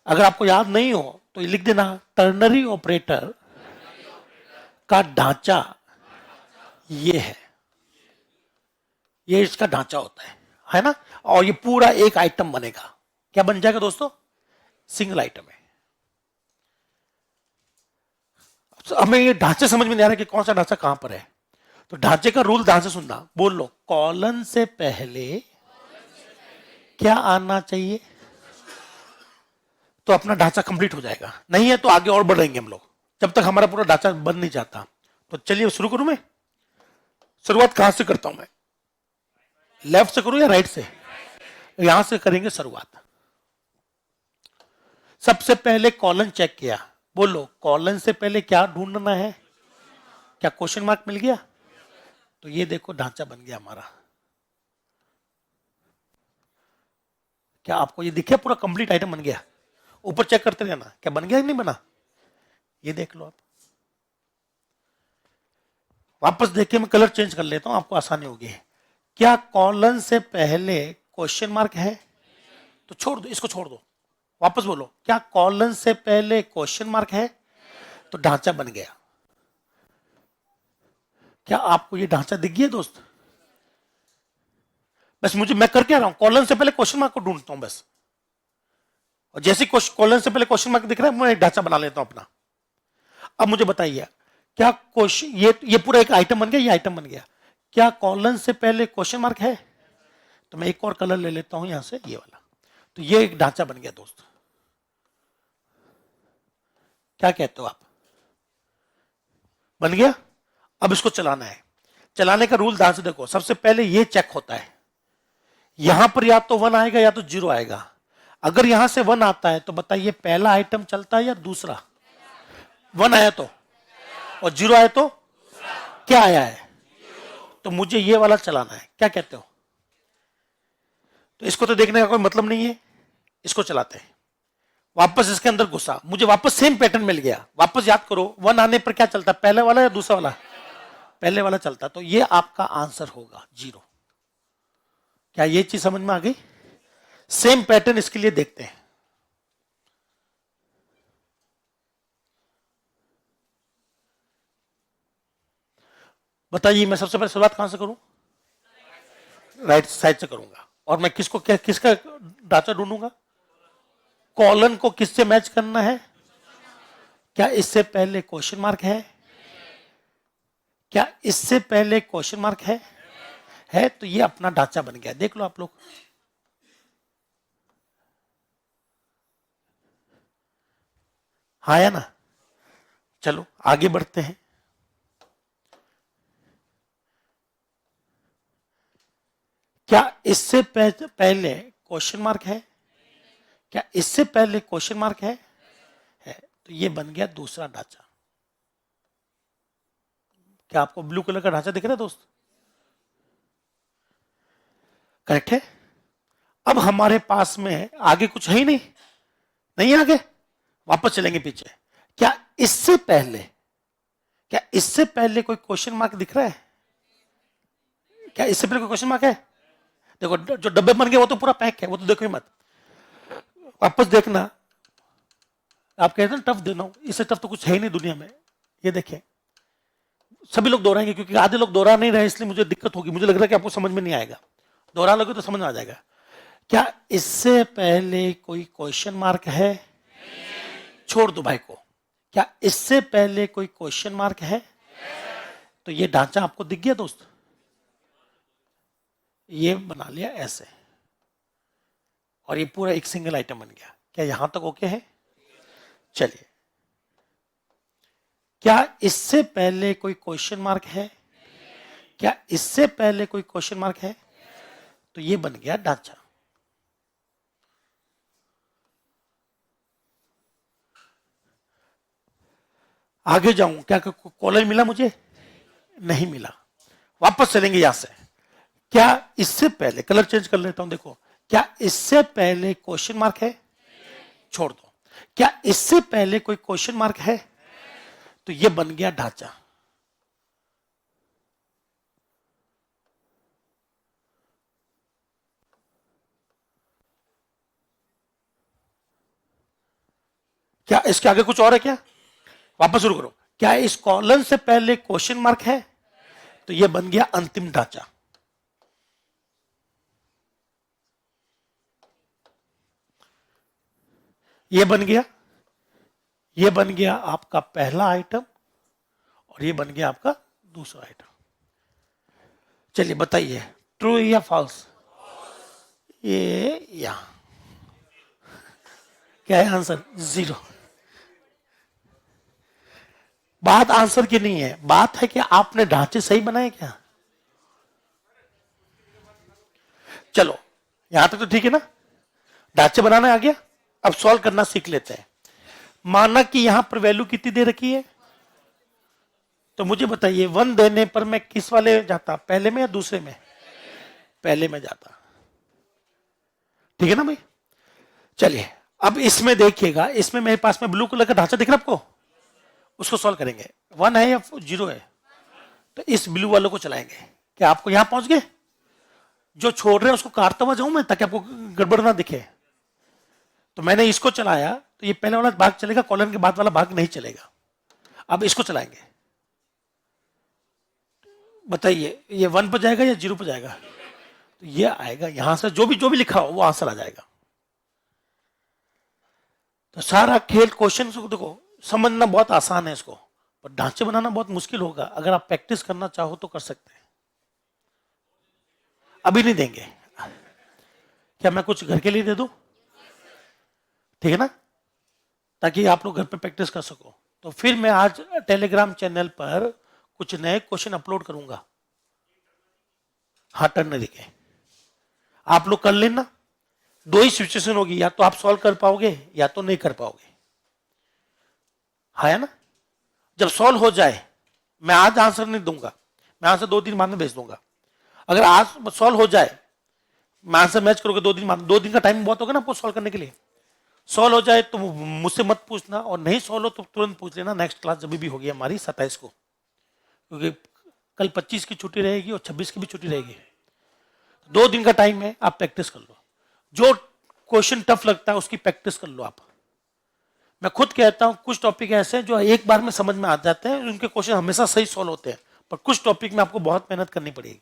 अगर आपको याद नहीं हो तो ये लिख देना, टर्नरी ऑपरेटर का ढांचा ये है। ये इसका ढांचा होता है ना? और ये पूरा एक आइटम बनेगा। क्या बन जाएगा दोस्तों? सिंगल आइटम है। हमें ये ढांचे समझ में नहीं आ रहा कि कौन सा ढांचा कहां पर है। तो ढांचे का रूल ध्यान से सुनना। बोल लो, कॉलन से पहले क्या आना चाहिए? तो अपना ढांचा कंप्लीट हो जाएगा। नहीं है तो आगे और बढ़ेंगे हम लोग, जब तक हमारा पूरा ढांचा बन नहीं जाता। तो चलिए शुरू करूं मैं। शुरुआत कहां से करता हूं मैं? लेफ्ट से करूं या राइट से? यहां से करेंगे शुरुआत। सबसे पहले कॉलन चेक किया। बोलो, कॉलन से पहले क्या ढूंढना है? क्या क्वेश्चन मार्क मिल गया? तो ये देखो ढांचा बन गया हमारा। क्या आपको ये दिखे? पूरा कंप्लीट आइटम बन गया। ऊपर चेक करते रहना क्या बन गया कि नहीं बना। ये देख लो आप। वापस देखिए, मैं कलर चेंज कर लेता हूं, आपको आसानी होगी। क्या कॉलन से पहले क्वेश्चन मार्क है? तो छोड़ दो, इसको छोड़ दो। वापस बोलो, क्या कॉलन से पहले क्वेश्चन मार्क है? तो ढांचा बन गया। क्या आपको ये ढांचा दिख गया दोस्त? बस मैं कर क्या रहा हूं, कॉलन से पहले क्वेश्चन मार्क को ढूंढता हूं बस। और जैसे कॉलन से पहले क्वेश्चन मार्क दिख रहा है, मैं एक ढांचा बना लेता हूं अपना। अब मुझे बताइए, क्या क्वेश्चन ये पूरा एक आइटम बन गया? ये आइटम बन गया। क्या कॉलन से पहले क्वेश्चन मार्क है? तो मैं एक और कलर ले लेता हूं यहां से, ये वाला। तो ये एक ढांचा बन गया दोस्त। क्या कहते हो आप? बन गया? अब इसको चलाना है। चलाने का रूल ध्यान से देखो। सबसे पहले ये चेक होता है, यहां पर या तो 1 आएगा या तो 0 आएगा। अगर यहां से 1 आता है तो बताइए पहला आइटम चलता है या दूसरा? 1 आया तो, और 0 आया तो क्या आया है? तो मुझे ये वाला चलाना है। क्या कहते हो? तो इसको तो देखने का कोई मतलब नहीं है, इसको चलाते हैं। वापस इसके अंदर घुसा, मुझे वापस सेम पैटर्न मिल गया। वापस याद करो, 1 आने पर क्या चलता है? पहले वाला या दूसरा वाला? पहले वाला चलता। तो ये आपका आंसर होगा 0। क्या ये चीज समझ में आ गई? सेम पैटर्न इसके लिए देखते हैं। बताइए, मैं सबसे पहले शुरुआत कहां से करूं? राइट साइड से करूंगा। और मैं किसका ढांचा ढूंढूंगा? कॉलन को किससे मैच करना है? क्या इससे पहले क्वेश्चन मार्क है? क्या इससे पहले क्वेश्चन मार्क है? तो ये अपना ढांचा बन गया। देख लो आप लोग। हाँ या ना? चलो आगे बढ़ते हैं। क्या इससे पहले क्वेश्चन मार्क है? क्या इससे पहले क्वेश्चन मार्क है? तो ये बन गया दूसरा ढांचा। क्या आपको ब्लू कलर का ढांचा दिख रहा है दोस्त? करेक्ट है। अब हमारे पास में आगे कुछ है ही नहीं, नहीं आगे। वापस चलेंगे पीछे। क्या इससे पहले कोई क्वेश्चन मार्क दिख रहा है? क्या इससे पहले कोई क्वेश्चन मार्क है? देखो जो डब्बे बन गए वो तो पूरा पैक है, वो तो देखो ही मत। वापस देखना। आप कहते हैं टफ देना, इससे टफ तो कुछ है ही नहीं दुनिया में। ये देखें, सभी लोग दोहराएंगे क्योंकि आधे लोग दोहरा नहीं रहे, इसलिए मुझे दिक्कत होगी। मुझे लग रहा है कि आपको समझ में नहीं आएगा। दोहरा लोगे तो समझ में आ जाएगा। क्या इससे पहले कोई क्वेश्चन मार्क है? छोड़ दो भाई को। क्या इससे पहले कोई क्वेश्चन मार्क है? तो ये ढांचा आपको दिख गया दोस्त, ये बना लिया ऐसे, और ये पूरा एक सिंगल आइटम बन गया। क्या यहां तक ओके है? चलिए, क्या इससे पहले कोई क्वेश्चन मार्क है? क्या इससे पहले कोई क्वेश्चन मार्क है? तो ये बन गया ढांचा। आगे जाऊं क्या? कॉलेज मिला मुझे? नहीं मिला। वापस चलेंगे यहां से। क्या इससे पहले, कलर चेंज कर लेता हूं, देखो, क्या इससे पहले क्वेश्चन मार्क है? छोड़ दो। क्या इससे पहले कोई क्वेश्चन मार्क है? तो ये बन गया ढांचा। क्या इसके आगे कुछ और है क्या? वापस शुरू करो। क्या इस कॉलन से पहले क्वेश्चन मार्क है? तो ये बन गया अंतिम ढांचा। ये बन गया, ये बन गया आपका पहला आइटम, और ये बन गया आपका दूसरा आइटम। चलिए बताइए, ट्रू या फॉल्स? ये यहां क्या है आंसर? 0। बात आंसर की नहीं है, बात है कि आपने ढांचे सही बनाए क्या? चलो यहां तक तो ठीक है ना, ढांचे बनाना आ गया। अब सॉल्व करना सीख लेते हैं। माना कि यहां पर वैल्यू कितनी दे रखी है, तो मुझे बताइए 1 देने पर मैं किस वाले जाता, पहले में या दूसरे में? पहले में जाता। ठीक है ना भाई? चलिए अब इसमें देखिएगा, इसमें मेरे पास में ब्लू कलर का ढांचा दिख रहा है आपको, उसको सॉल्व करेंगे। 1 है या 0 है? तो इस ब्लू वालों को चलाएंगे। क्या आपको यहां पहुंच गए? जो छोड़ रहे हैं उसको काटता हुआ जाऊं मैं, ताकि आपको गड़बड़ ना दिखे। तो मैंने इसको चलाया, तो ये पहले वाला भाग चलेगा, कॉलन के बाद वाला भाग नहीं चलेगा। अब इसको चलाएंगे, बताइए ये 1 पर जाएगा या 0 पर जाएगा? तो ये आएगा यहां से, जो भी लिखा हो वो आंसर आ जाएगा। तो सारा खेल क्वेश्चन को देखो, समझना बहुत आसान है इसको, पर ढांचे बनाना बहुत मुश्किल होगा। अगर आप प्रैक्टिस करना चाहो तो कर सकते हैं। अभी नहीं देंगे, क्या मैं कुछ घर के लिए दे दूं? ठीक है ना, ताकि आप लोग घर पे प्रैक्टिस कर सको। तो फिर मैं आज टेलीग्राम चैनल पर कुछ नए क्वेश्चन अपलोड करूंगा। हाँ, टर्नरी के आप लोग कर लेना। 2 ही सिचुएशन होगी, या तो आप सॉल्व कर पाओगे या तो नहीं कर पाओगे, है ना? जब सॉल्व हो जाए, मैं आज आंसर नहीं दूंगा, मैं आंसर 2 दिन बाद में भेज दूंगा। अगर आज सॉल्व हो जाए, मैं आंसर मैच करोगे 2 दिन बाद, 2 दिन का टाइम बहुत होगा ना आपको सॉल्व करने के लिए। सॉल्व हो जाए तो मुझसे मत पूछना, और नहीं सॉल्व हो तो तुरंत पूछ लेना। नेक्स्ट क्लास जब भी होगी हमारी 27 को, क्योंकि कल 25 की छुट्टी रहेगी और 26 की भी छुट्टी रहेगी। 2 दिन का टाइम है, आप प्रैक्टिस कर लो। जो क्वेश्चन टफ लगता है उसकी प्रैक्टिस कर लो आप। मैं खुद कहता हूं कुछ टॉपिक ऐसे हैं जो एक बार में समझ में आ जाते हैं, उनके क्वेश्चन हमेशा सही सॉल्व होते हैं, पर कुछ टॉपिक में आपको बहुत मेहनत करनी पड़ेगी।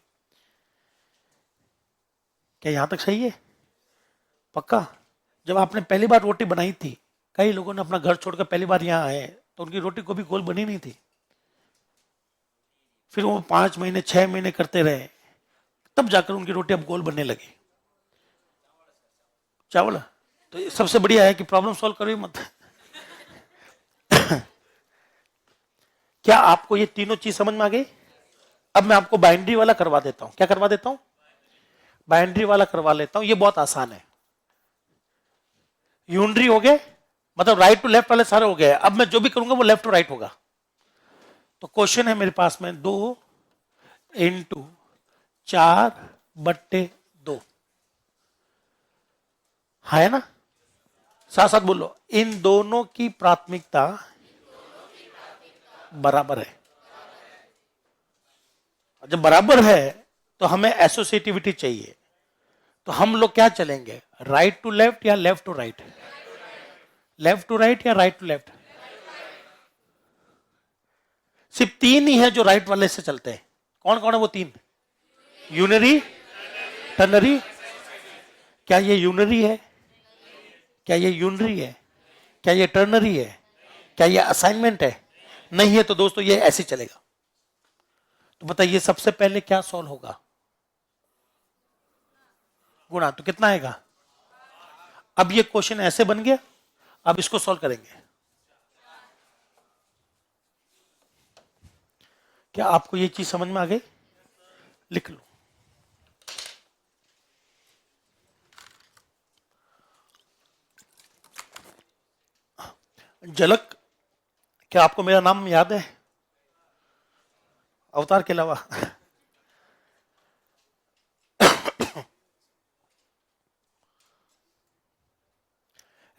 क्या यहां तक सही है? पक्का? जब आपने पहली बार रोटी बनाई थी, कई लोगों ने अपना घर छोड़कर पहली बार यहां आए, तो उनकी रोटी को भी गोल बनी नहीं थी। फिर वो 5 महीने 6 महीने करते रहे, तब जाकर उनकी रोटी अब गोल बनने लगी। चावल तो सबसे बढ़िया है कि प्रॉब्लम सॉल्व करो मत। क्या आपको ये तीनों चीज समझ में आ गई? अब मैं आपको बाइंड्री वाला करवा देता हूं। क्या करवा देता हूं? बाइंड्री वाला करवा लेता हूं। ये बहुत आसान है। यूनरी हो गए, मतलब राइट टू लेफ्ट वाले सारे हो गए। अब मैं जो भी करूंगा वो लेफ्ट टू राइट होगा। तो क्वेश्चन है मेरे पास में 2 इंटू 4/2 है ना? साथ साथ बोलो, इन दोनों की प्राथमिकता बराबर है। जब बराबर है तो हमें एसोसिएटिविटी चाहिए। तो हम लोग क्या चलेंगे, राइट टू लेफ्ट या left to right? Left to right या राइट टू लेफ्ट? सिर्फ 3 ही है जो राइट वाले से चलते हैं। कौन कौन है वो 3? यूनरी, टर्नरी, क्या ये यूनरी है? क्या ये यूनरी है? क्या ये टर्नरी है? क्या ये असाइनमेंट है? नहीं है तो दोस्तों ये ऐसे चलेगा। तो बताइए सबसे पहले क्या सॉल्व होगा? गुणा। तो कितना आएगा? अब ये क्वेश्चन ऐसे बन गया, अब इसको सॉल्व करेंगे। क्या आपको ये चीज समझ में आ गई? लिख लो। झलक। क्या आपको मेरा नाम याद है अवतार के अलावा?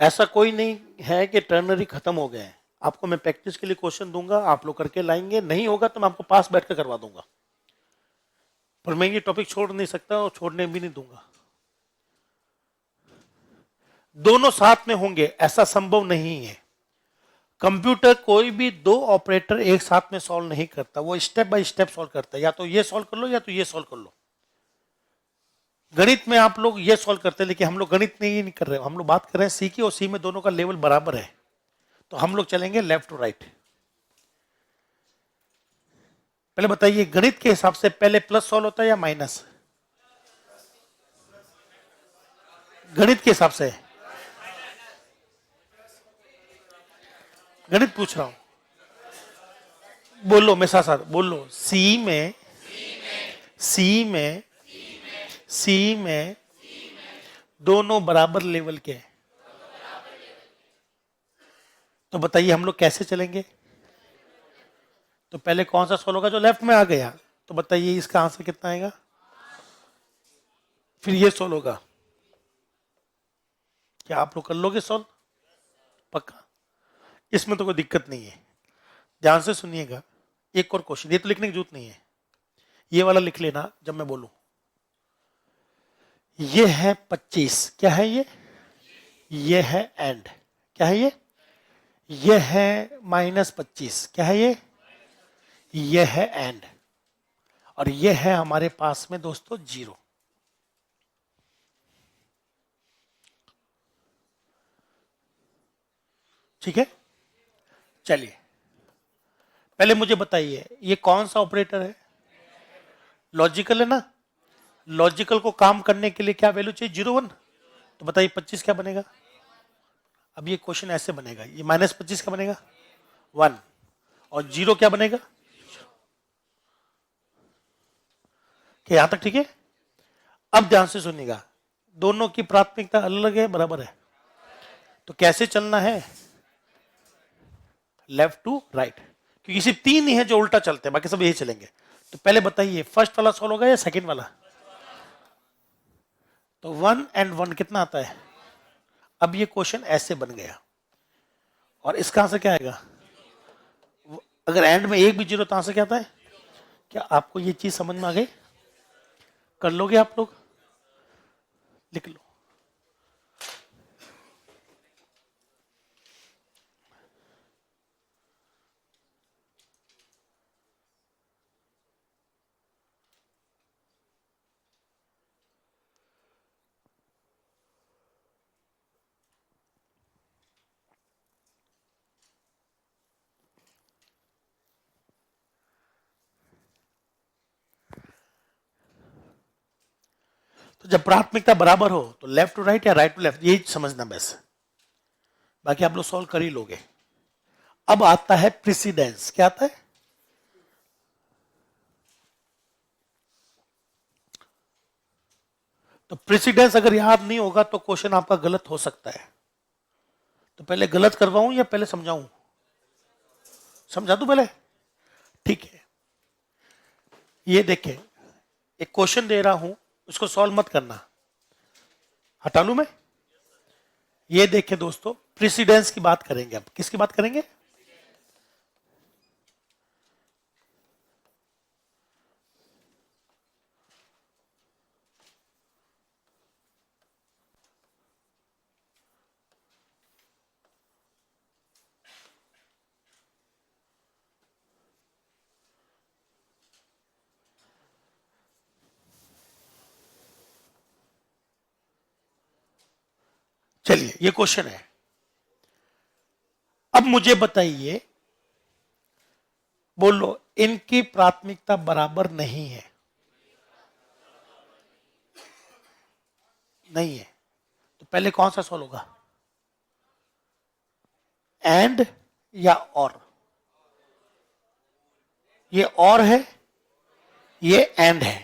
ऐसा कोई नहीं है कि टर्नरी खत्म हो गए हैं। आपको मैं प्रैक्टिस के लिए क्वेश्चन दूंगा, आप लोग करके लाएंगे, नहीं होगा तो मैं आपको पास बैठ कर करवा दूंगा, पर मैं ये टॉपिक छोड़ नहीं सकता और छोड़ने भी नहीं दूंगा। दोनों साथ में होंगे ऐसा संभव नहीं है। कंप्यूटर कोई भी दो ऑपरेटर एक साथ में सॉल्व नहीं करता, वो स्टेप बाय स्टेप सॉल्व करता है। या तो ये सॉल्व कर लो या तो ये सॉल्व कर लो। गणित में आप लोग ये सॉल्व करते हैं, लेकिन हम लोग गणित नहीं कर रहे, हम लोग बात कर रहे हैं सी की, और सी में दोनों का लेवल बराबर है, तो हम लोग चलेंगे लेफ्ट टू राइट। पहले बताइए गणित के हिसाब से पहले प्लस सॉल्व होता है या माइनस? गणित के हिसाब से गणित पूछ रहा हूं, बोलो मेरे साथ साथ बोलो। सी में दोनों बराबर लेवल के, तो बताइए हम लोग कैसे चलेंगे? तो पहले कौन सा सॉल्व होगा? जो लेफ्ट में आ गया। तो बताइए इसका आंसर कितना आएगा? फिर ये सॉल्व होगा। क्या आप लोग कर लोगे सॉल्व? पक्का? इसमें तो कोई दिक्कत नहीं है। ध्यान से सुनिएगा। एक और क्वेश्चन, ये तो लिखने की जरूरत नहीं है, ये वाला लिख लेना जब मैं बोलूं। ये है 25, क्या है ये? ये है एंड, क्या है ये? ये है -25, क्या है ये? ये है एंड, और ये है हमारे पास में दोस्तों 0। ठीक है, चलिए पहले मुझे बताइए ये कौन सा ऑपरेटर है? लॉजिकल है ना? लॉजिकल को काम करने के लिए क्या वैल्यू चाहिए? 0 1। तो बताइए 25 क्या बनेगा? अब ये क्वेश्चन ऐसे बनेगा, ये -25 क्या बनेगा? 1। और 0 क्या बनेगा? क्या यहां तक ठीक है? अब ध्यान से सुनिएगा, दोनों की प्राथमिकता अलग है बराबर है, तो कैसे चलना है? लेफ्ट टू राइट, क्योंकि सिर्फ 3 ही है जो उल्टा चलते हैं, बाकी सब यही चलेंगे। तो पहले बताइए फर्स्ट वाला सॉल्व होगा या सेकंड वाला? तो 1 एंड 1 कितना आता है? अब ये क्वेश्चन ऐसे बन गया, और इसका आंसर क्या आएगा? अगर एंड में एक भी 0 तो आंसर क्या आता है? क्या आपको ये चीज समझ में आ गई? कर लोगे आप लोग? लिख लो। तो जब प्राथमिकता बराबर हो तो लेफ्ट टू राइट या राइट टू लेफ्ट, यही समझना बस, बाकी आप लोग सॉल्व कर ही लोगे। अब आता है प्रेसिडेंस। क्या आता है? तो प्रेसिडेंस अगर याद नहीं होगा तो क्वेश्चन आपका गलत हो सकता है। तो पहले गलत करवाऊं या पहले समझाऊं? समझा दूं पहले? ठीक है, ये देखें, एक क्वेश्चन दे रहा हूं, उसको सॉल्व मत करना, हटा लूं मैं? ये देखें दोस्तों, प्रेसिडेंस की बात करेंगे। अब किसकी बात करेंगे? चलिए ये क्वेश्चन है। अब मुझे बताइए, बोलो इनकी प्राथमिकता बराबर नहीं है। नहीं है तो पहले कौन सा सॉल्व होगा, एंड या और? ये और है, ये एंड है।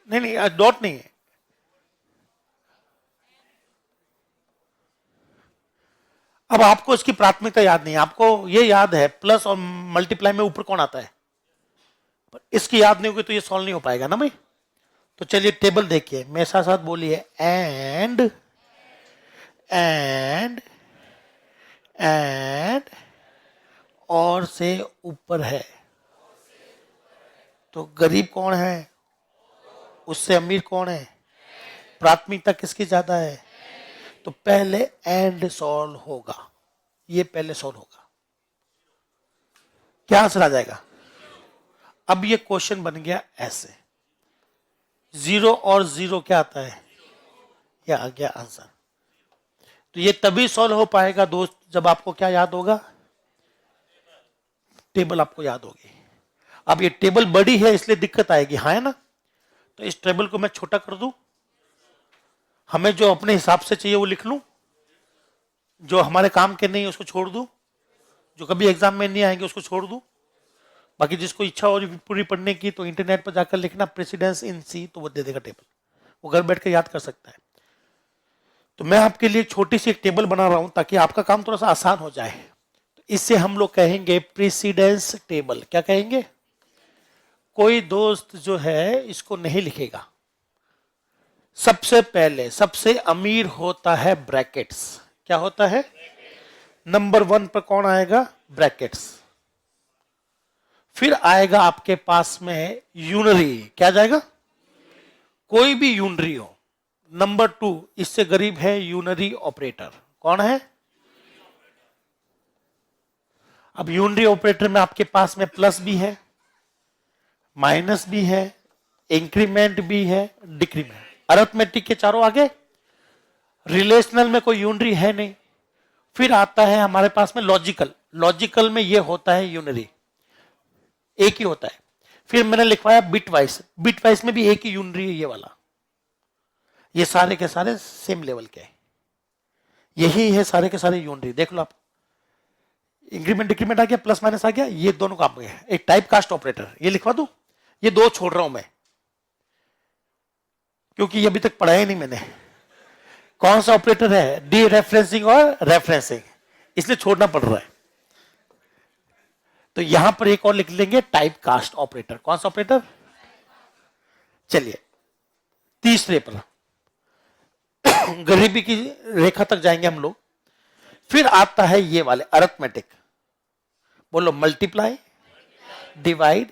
नहीं नहीं डॉट नहीं है। अब आपको इसकी प्राथमिकता याद नहीं है, आपको ये याद है प्लस और मल्टीप्लाई में ऊपर कौन आता है, पर इसकी याद नहीं होगी तो ये सॉल्व नहीं हो पाएगा ना भाई। तो चलिए टेबल देखिए, मेरे साथ साथ बोलिए, एंड एंड एंड और से ऊपर है। तो गरीब कौन है, उससे अमीर कौन है, प्राथमिकता किसकी ज्यादा है? तो पहले एंड सॉल्व होगा, ये पहले सॉल्व होगा। क्या आंसर आ जाएगा? अब ये क्वेश्चन बन गया ऐसे, 0 और 0 क्या आता है, ये आ गया आंसर। तो ये तभी सॉल्व हो पाएगा दोस्त जब आपको क्या याद होगा, टेबल आपको याद होगी। अब ये टेबल बड़ी है इसलिए दिक्कत आएगी, हाँ है ना। तो इस टेबल को मैं छोटा कर दूं, हमें जो अपने हिसाब से चाहिए वो लिख लूं, जो हमारे काम के नहीं है उसको छोड़ दूं, जो कभी एग्जाम में नहीं आएंगे उसको छोड़ दूं। बाकी जिसको इच्छा हो पूरी पढ़ने की तो इंटरनेट पर जाकर लिखना प्रेसिडेंस इन सी, तो वो दे देगा टेबल, वो घर बैठ कर याद कर सकता है। तो मैं आपके लिए छोटी सी एक टेबल बना रहा हूं ताकि आपका काम थोड़ा सा आसान हो जाए। तो इससे हम लोग कहेंगे प्रेसिडेंस टेबल। क्या कहेंगे? कोई दोस्त जो है इसको नहीं लिखेगा। सबसे पहले सबसे अमीर होता है ब्रैकेट्स। क्या होता है? नंबर 1 पर कौन आएगा? ब्रैकेट्स। फिर आएगा आपके पास में यूनरी। क्या जाएगा? कोई भी यूनरी हो। नंबर 2 इससे गरीब है यूनरी ऑपरेटर। कौन है? अब यूनरी ऑपरेटर में आपके पास में प्लस भी है, माइनस भी है, इंक्रीमेंट भी है, डिक्रीमेंट। अरिथमेटिक के चारों आगे। रिलेशनल में कोई यूनरी है नहीं। फिर आता है हमारे पास में लॉजिकल। लॉजिकल में ये होता है यूनरी, एक ही होता है। फिर मैंने लिखवाया बिट वाइज। बिट वाइज में भी एक ही यूनरी है, ये वाला। ये सारे के सारे सेम लेवल के हैं। यही है सारे के सारे यूनरी। देख लो आप, इंक्रीमेंट डिक्रीमेंट आ गया, प्लस माइनस आ गया, ये दोनों काम है। एक टाइप कास्ट ऑपरेटर, ये लिखवा दूं? ये 2 छोड़ रहा हूं मैं क्योंकि ये अभी तक पढ़ा ही नहीं मैंने। कौन सा ऑपरेटर है? डी रेफरेंसिंग और रेफरेंसिंग, इसलिए छोड़ना पड़ रहा है। तो यहां पर एक और लिख लेंगे, टाइप कास्ट ऑपरेटर। कौन सा ऑपरेटर? चलिए तीसरे पर गरीबी की रेखा तक जाएंगे हम लोग। फिर आता है ये वाले अरिथमेटिक। बोलो, मल्टीप्लाई, डिवाइड,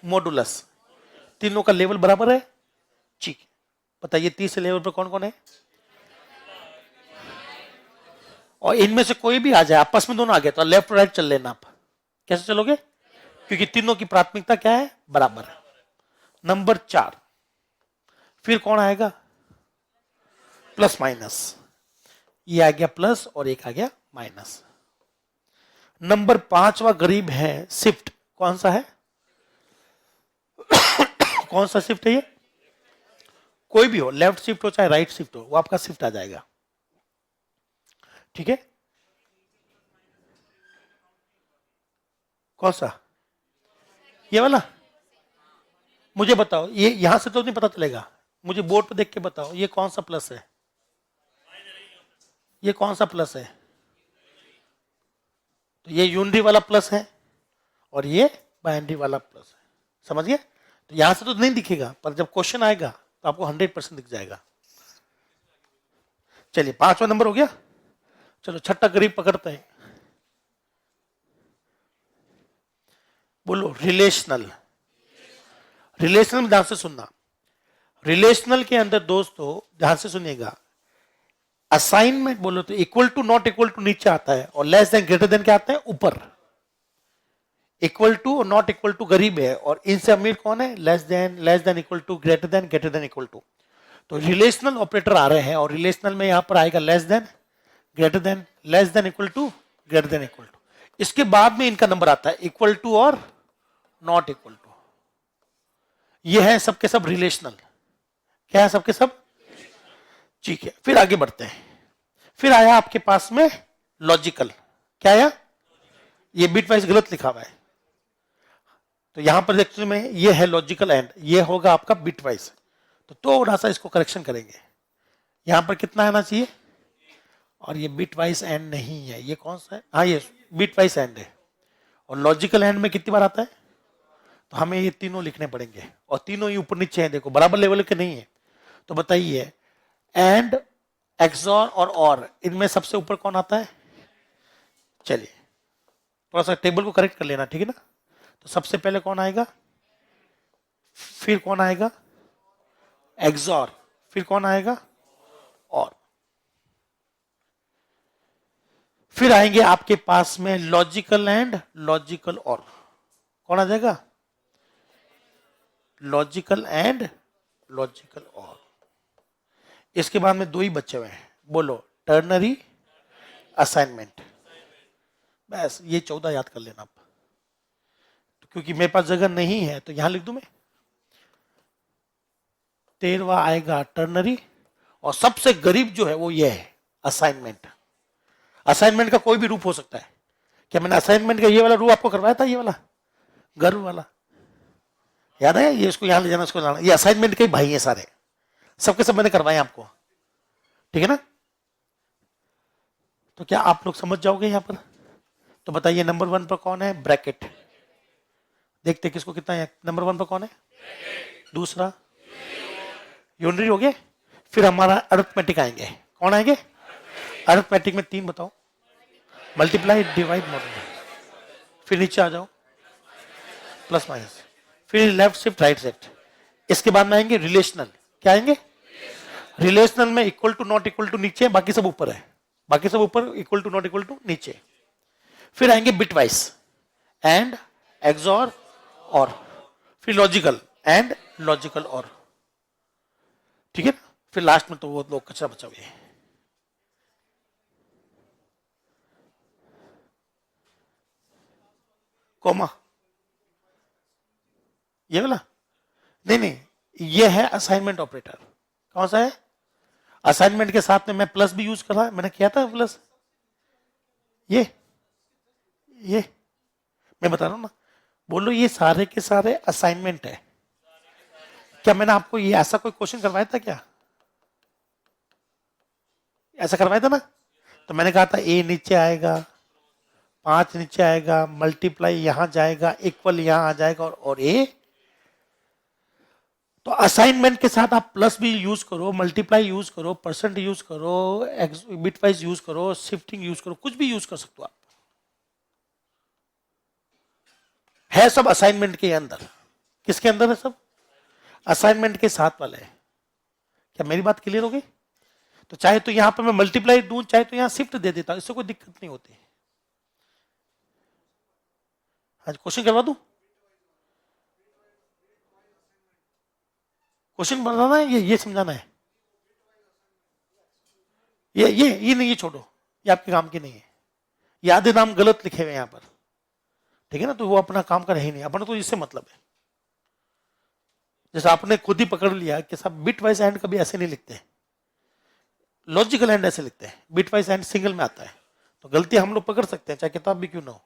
मॉडुलस। तीनों का लेवल बराबर है। ठीक, बताइए तीसरे लेवल पर कौन कौन है? और इनमें से कोई भी आ जाए, आपस में दोनों आ गए तो लेफ्ट राइट चल लेना। आप कैसे चलोगे? क्योंकि तीनों की प्राथमिकता क्या है? बराबर है। नंबर 4 फिर कौन आएगा? Plus minus. ये आ गया प्लस और एक आ गया माइनस। नंबर 5वां गरीब है शिफ्ट। कौन सा है? कौन सा शिफ्ट है ये? कोई भी हो, लेफ्ट शिफ्ट हो चाहे राइट शिफ्ट हो, वो आपका शिफ्ट आ जाएगा। ठीक है? कौन सा? ये वाला? मुझे बताओ, ये यहां से तो नहीं पता चलेगा, मुझे बोर्ड पे देख के बताओ, ये कौन सा प्लस है? ये कौन सा प्लस है? तो ये यूनरी वाला प्लस है और ये बाइनरी वाला प्लस है। समझ गए? तो यहां से तो नहीं दिखेगा, पर जब क्वेश्चन आएगा तो आपको 100% दिख जाएगा। चलिए 5वां नंबर हो गया। चलो छठा गरीब पकड़ते हैं। बोलो, रिलेशनल। रिलेशनल में ध्यान से सुनना। रिलेशनल के अंदर दोस्तों ध्यान से सुनिएगा, असाइनमेंट बोलो तो equal to not equal to नीचे आता है और लेस देन ग्रेटर देन क्या आता है? ऊपर। इक्वल टू और नॉट इक्वल टू गरीब है और इनसे अमीर कौन है? Less than equal to, greater than equal to. तो रिलेशनल ऑपरेटर आ रहे हैं और रिलेशनल में यहां पर आएगा less than, greater than, less than equal to, greater than equal to. इसके बाद में इनका नंबर आता है इक्वल टू और नॉट इक्वल टू। ये है सबके सब रिलेशनल। क्या है सबके सब? ठीक है, फिर आगे बढ़ते हैं। फिर आया आपके पास में लॉजिकल। क्या आया? ये बिट वाइज गलत लिखा हुआ है, तो यहां पर देखते में ये है लॉजिकल एंड, ये होगा आपका बिट वाइज। तो थोड़ा सा इसको करेक्शन करेंगे। यहां पर कितना आना चाहिए, और ये बिट वाइज एंड नहीं है, ये कौन सा है? हाँ, ये बिट वाइज एंड है। और लॉजिकल एंड में कितनी बार आता है? तो हमें ये तीनों लिखने पड़ेंगे, और तीनों ही ऊपर नीचे हैं, देखो बराबर लेवल के नहीं है। तो बताइए, एंड, एक्सॉर और इनमें सबसे ऊपर कौन आता है? चलिए थोड़ा सा टेबल को करेक्ट कर लेना, ठीक है ना। तो सबसे पहले कौन आएगा, फिर कौन आएगा? एक्सॉर, फिर कौन आएगा? और फिर आएंगे आपके पास में लॉजिकल एंड लॉजिकल और। कौन आ जाएगा? लॉजिकल एंड लॉजिकल और। इसके बाद में दो ही बचे हुए हैं, बोलो, टर्नरी, असाइनमेंट। बस ये 14 याद कर लेना आप, तो क्योंकि मेरे पास जगह नहीं है तो यहां लिख दूं मैं। 13वां आएगा टर्नरी, और सबसे गरीब जो है वो ये है असाइनमेंट। असाइनमेंट का कोई भी रूप हो सकता है। क्या मैंने असाइनमेंट का ये वाला रूप आपको करवाया था? ये वाला गर्व वाला याद है? ये इसको यहां ले जाना, इसको लाना, ये असाइनमेंट के ही भाई है सारे, सबके सब मैंने करवाए आपको, ठीक है ना। तो क्या आप लोग समझ जाओगे यहां पर? तो बताइए नंबर 1 पर कौन है? ब्रैकेट। देखते किसको कितना है। नंबर 1 पर कौन है? दूसरा यूनिटरी हो गया। फिर हमारा अरिथमेटिक आएंगे। कौन आएंगे? अरिथमेटिक में 3 बताओ। Multiply, divide, modulus. फिर नीचे आ जाओ, प्लस माइनस, फिर लेफ्ट शिफ्ट राइट शिफ्ट। इसके बाद में आएंगे रिलेशनल। क्या आएंगे? रिलेशनल में equal to not equal to नीचे, बाकी सब ऊपर है, बाकी सब ऊपर, equal to not equal to नीचे। फिर आएंगे बिटवाइज, एंड, एक्सॉर, और। फिर लॉजिकल, एंड, लॉजिकल और, ठीक है ना। फिर लास्ट में तो वो लोग कचरा बचा हुए, कोमा, ये वाला नहीं नहीं, ये है असाइनमेंट ऑपरेटर। कौन सा है? असाइनमेंट के साथ में मैं प्लस भी यूज कर रहा, मैंने किया था प्लस। ये मैं बता रहा हूं ना, बोलो ये सारे के सारे असाइनमेंट है। क्या मैंने आपको ये ऐसा कोई क्वेश्चन करवाया था क्या? ऐसा करवाया था ना। तो मैंने कहा था ए नीचे आएगा, 5 नीचे आएगा, मल्टीप्लाई यहां जाएगा, इक्वल यहां आ जाएगा, और ए। तो असाइनमेंट के साथ आप प्लस भी यूज करो, मल्टीप्लाई यूज करो, परसेंट यूज करो, बिटवाइज यूज करो, शिफ्टिंग यूज करो, कुछ भी यूज कर सकते हो आप। है सब असाइनमेंट के अंदर। किसके अंदर है? सब असाइनमेंट के साथ वाले है। क्या मेरी बात क्लियर हो गई? तो चाहे तो यहां पर मैं मल्टीप्लाई दूं, चाहे तो यहां शिफ्ट दे देता, इससे कोई दिक्कत नहीं होती। आज क्वेश्चन करवा दूं? क्वेश्चन बनाना है, ये समझाना है। ये नहीं, ये छोड़ो, ये आपके काम की नहीं है। ये आधे नाम गलत लिखे हुए यहां पर, ठीक है ना। तो वो अपना काम का है ही नहीं, अपना तो इससे मतलब है। जैसे आपने खुद ही पकड़ लिया कि सब बिट वाइज एंड कभी ऐसे नहीं लिखते, लॉजिकल एंड ऐसे लिखते हैं, बिट वाइज एंड सिंगल में आता है। तो गलती हम लोग पकड़ सकते हैं, चाहे किताब भी क्यों ना हो।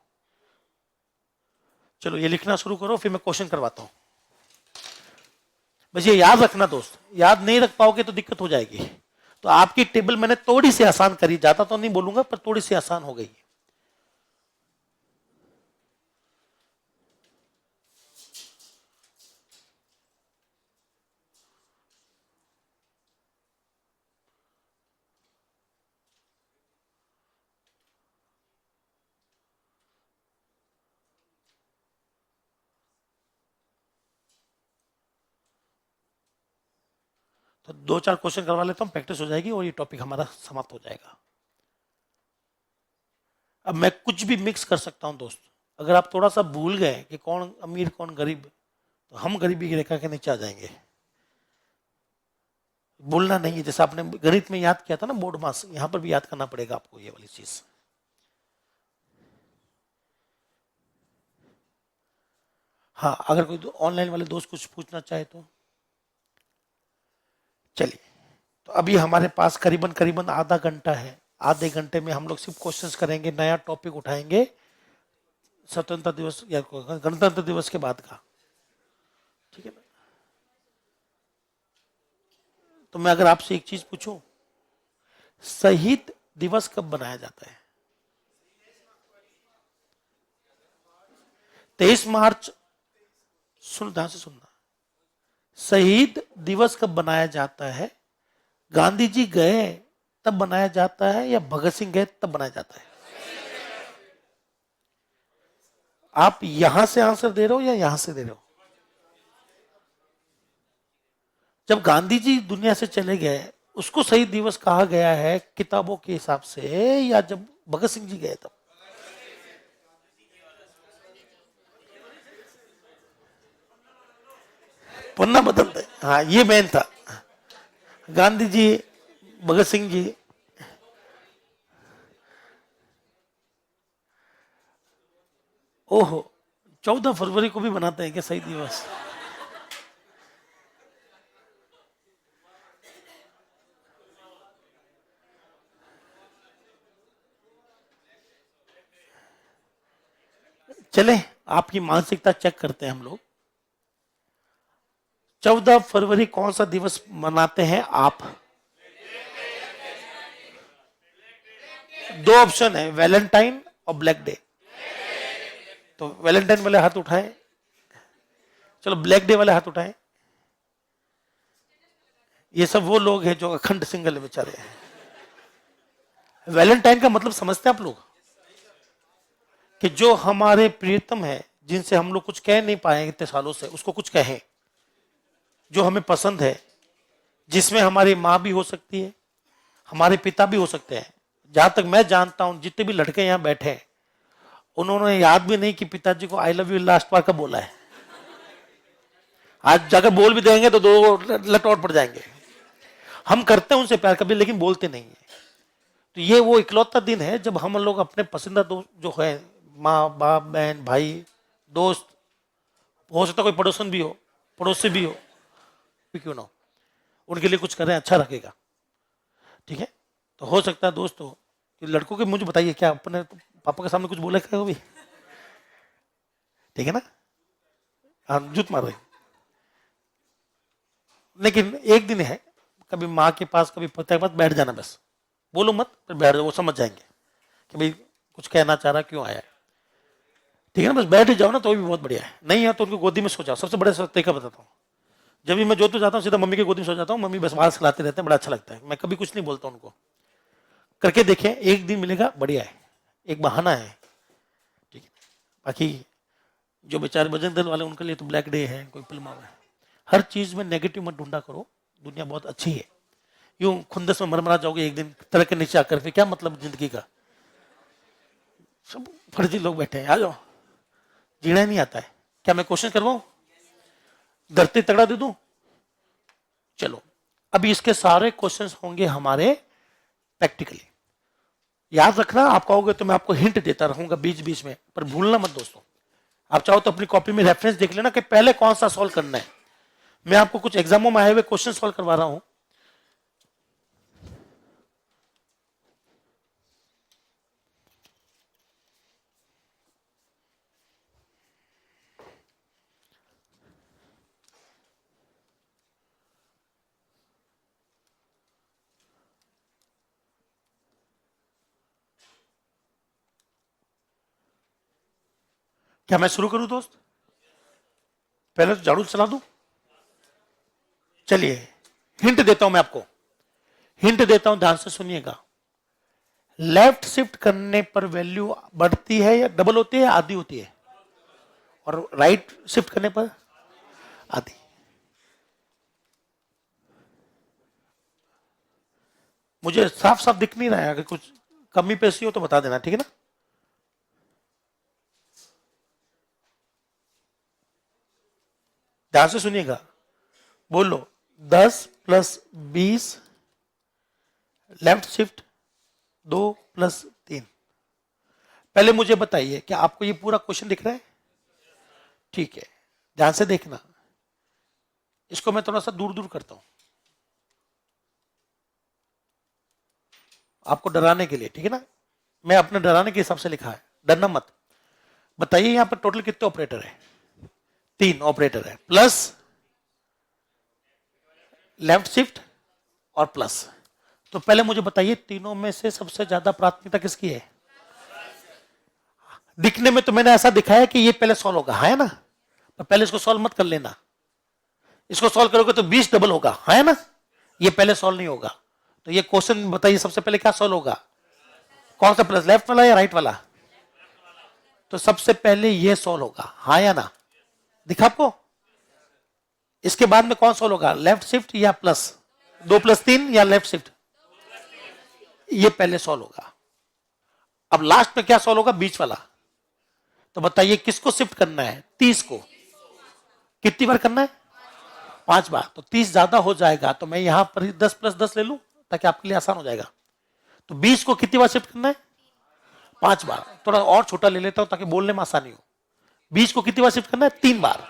चलो ये लिखना शुरू करो, फिर मैं क्वेश्चन करवाता हूं। बस ये याद रखना दोस्त, याद नहीं रख पाओगे तो दिक्कत हो जाएगी। तो आपकी टेबल मैंने थोड़ी सी आसान करी, ज्यादा तो नहीं बोलूंगा, पर थोड़ी सी आसान हो गई। तो 2-4 क्वेश्चन करवा लेता हूं, प्रैक्टिस हो जाएगी और ये टॉपिक हमारा समाप्त हो जाएगा। अब मैं कुछ भी मिक्स कर सकता हूं दोस्त। अगर आप थोड़ा सा भूल गए कि कौन अमीर कौन गरीब, तो हम गरीबी की रेखा के नीचे आ जाएंगे। बोलना नहीं है, जैसे आपने गणित में याद किया था ना बोर्ड मास, यहां पर भी याद करना पड़ेगा आपको ये वाली चीज। हाँ, अगर कोई ऑनलाइन वाले दोस्त कुछ पूछना चाहे तो चलिए। तो अभी हमारे पास करीबन करीबन आधा घंटा है। आधे घंटे में हम लोग सिर्फ क्वेश्चंस करेंगे, नया टॉपिक उठाएंगे स्वतंत्रता दिवस या गणतंत्र दिवस के बाद का, ठीक है ना। तो मैं अगर आपसे एक चीज पूछूं, शहीद दिवस कब बनाया जाता है? 23 मार्च। सुन, ध्यान से सुनना। शहीद दिवस कब बनाया जाता है? गांधी जी गए तब बनाया जाता है या भगत सिंह गए तब बनाया जाता है? आप यहां से आंसर दे रहे हो या यहां से दे रहे हो? जब गांधी जी दुनिया से चले गए उसको शहीद दिवस कहा गया है किताबों के हिसाब से, या जब भगत सिंह जी गए तब? पन्ना बदलते, हाँ ये मेन था। गांधी जी, भगत सिंह जी। ओहो, 14 फरवरी को भी बनाते हैं क्या शहीद दिवस? चले, आपकी मानसिकता चेक करते हैं हम लोग। 14 फरवरी कौन सा दिवस मनाते हैं आप? दो ऑप्शन है, वैलेंटाइन और ब्लैक डे। तो वैलेंटाइन वाले हाथ उठाएं। चलो ब्लैक डे वाले हाथ उठाएं। ये सब वो लोग हैं जो अखंड सिंगल है बेचारे। वैलेंटाइन का मतलब समझते हैं आप लोग? कि जो हमारे प्रियतम है, जिनसे हम लोग कुछ कह नहीं पाए इतने सालों से, उसको कुछ कहें। जो हमें पसंद है, जिसमें हमारी माँ भी हो सकती है, हमारे पिता भी हो सकते हैं। जहां तक मैं जानता हूं जितने भी लड़के यहाँ बैठे हैं, उन्होंने याद भी नहीं कि पिताजी को आई लव यू लास्ट बार कब बोला है। आज जाकर बोल भी देंगे तो दो लटौट पड़ जाएंगे। हम करते हैं उनसे प्यार कभी, लेकिन बोलते नहीं है। तो ये वो इकलौता दिन है जब हम लोग अपने पसंदीदा दोस्त जो है, माँ बाप बहन भाई दोस्त, हो सकता कोई पड़ोसन भी हो, पड़ोसी भी हो, क्यों ना हो, उनके लिए कुछ करें, अच्छा लगेगा। ठीक है, तो हो सकता है दोस्तों कि लड़कों के मुझे बताइए, क्या अपने पापा के सामने कुछ बोला क्या कभी? ठीक है ना, हम जूत मार रहे। लेकिन एक दिन है, कभी माँ के पास कभी पिता के पास बैठ जाना, बस बोलो मत, फिर बैठ जाओ, वो समझ जाएंगे कि भाई कुछ कहना चाह रहा, क्यों आया है। ठीक है ना, बस बैठ जाओ ना तो भी बहुत बढ़िया है। नहीं है तो उनको गोदी में सो जाओ। सबसे बड़े तरीका बताता हूँ, जब भी मैं जोधपुर जाता हूँ सीधा मम्मी की गोदी में सो जाता हूँ। मम्मी बस बाल खिलाते रहते हैं, बड़ा अच्छा लगता है। मैं कभी कुछ नहीं बोलता उनको। करके देखें, एक दिन मिलेगा, बढ़िया है, एक बहाना है। ठीक है, बाकी जो बेचारे बजरंग दल वाले उनके लिए तो ब्लैक डे है, कोई फिल्म है। हर चीज में नेगेटिव मत ढूंढा करो, दुनिया बहुत अच्छी है। यूं खुंदस में मरमरा जाओगे एक दिन तरह के नीचे आकर, फिर क्या मतलब जिंदगी का? सब फर्जी लोग बैठे हैं, आ जाओ, जीना ही नहीं आता है। क्या मैं क्वेश्चन करवाऊं, धरती तगड़ा दे दूं? चलो, अभी इसके सारे क्वेश्चंस होंगे हमारे प्रैक्टिकली। याद रखना, आप कहोगे तो मैं आपको हिंट देता रहूंगा बीच बीच में, पर भूलना मत दोस्तों। आप चाहो तो अपनी कॉपी में रेफरेंस देख लेना कि पहले कौन सा सॉल्व करना है। मैं आपको कुछ एग्जामों में आए हुए क्वेश्चन सॉल्व करवा रहा हूं। क्या मैं शुरू करूं दोस्त? पहले तो झाड़ू चला दूं। चलिए, हिंट देता हूं मैं आपको, हिंट देता हूं, ध्यान से सुनिएगा। लेफ्ट शिफ्ट करने पर वैल्यू बढ़ती है या डबल होती है, आधी होती है? और राइट शिफ्ट करने पर आधी। मुझे साफ साफ दिख नहीं रहा है, अगर कुछ कमी पेशी हो तो बता देना, ठीक है ना। ध्यान से सुनिएगा, बोलो। 10 प्लस 20 लेफ्ट शिफ्ट 2 प्लस 3। पहले मुझे बताइए क्या आपको ये पूरा क्वेश्चन दिख रहा है? ठीक है, ध्यान से देखना। इसको मैं थोड़ा सा दूर दूर करता हूं आपको डराने के लिए, ठीक है ना? मैं अपने डराने के हिसाब से लिखा है, डरना मत। बताइए यहां पर टोटल कितने ऑपरेटर है? 3 ऑपरेटर है, प्लस लेफ्ट शिफ्ट और प्लस। तो पहले मुझे बताइए तीनों में से सबसे ज्यादा प्राथमिकता किसकी है? दिखने में तो मैंने ऐसा दिखाया कि ये पहले सॉल्व होगा, है ना? पर पहले इसको सॉल्व मत कर लेना। इसको सॉल्व करोगे तो 20 डबल होगा, है ना? ये पहले सॉल्व नहीं होगा। तो ये क्वेश्चन बताइए सबसे पहले क्या सॉल्व होगा? कौन सा प्लस, लेफ्ट वाला या राइट वाला? तो सबसे पहले ये सॉल्व होगा, हाँ या ना? दिखा आपको? इसके बाद में कौन सॉल्व होगा, लेफ्ट शिफ्ट या प्लस? 2 प्लस 3 या लेफ्ट शिफ्ट? ये पहले सॉल्व होगा। अब लास्ट में क्या सॉल्व होगा, बीच वाला। तो बताइए किसको शिफ्ट करना है? 30 को। कितनी बार करना है? 5 बार। तो 30 ज्यादा हो जाएगा, तो मैं यहां पर 10 प्लस 10 ले लूं ताकि आपके लिए आसान हो जाएगा। तो 20 को कितनी बार शिफ्ट करना है? 5 बार। थोड़ा और छोटा ले लेता हूं ताकि बोलने में आसानी हो। 20 को कितनी बार शिफ्ट करना है? 3 बार।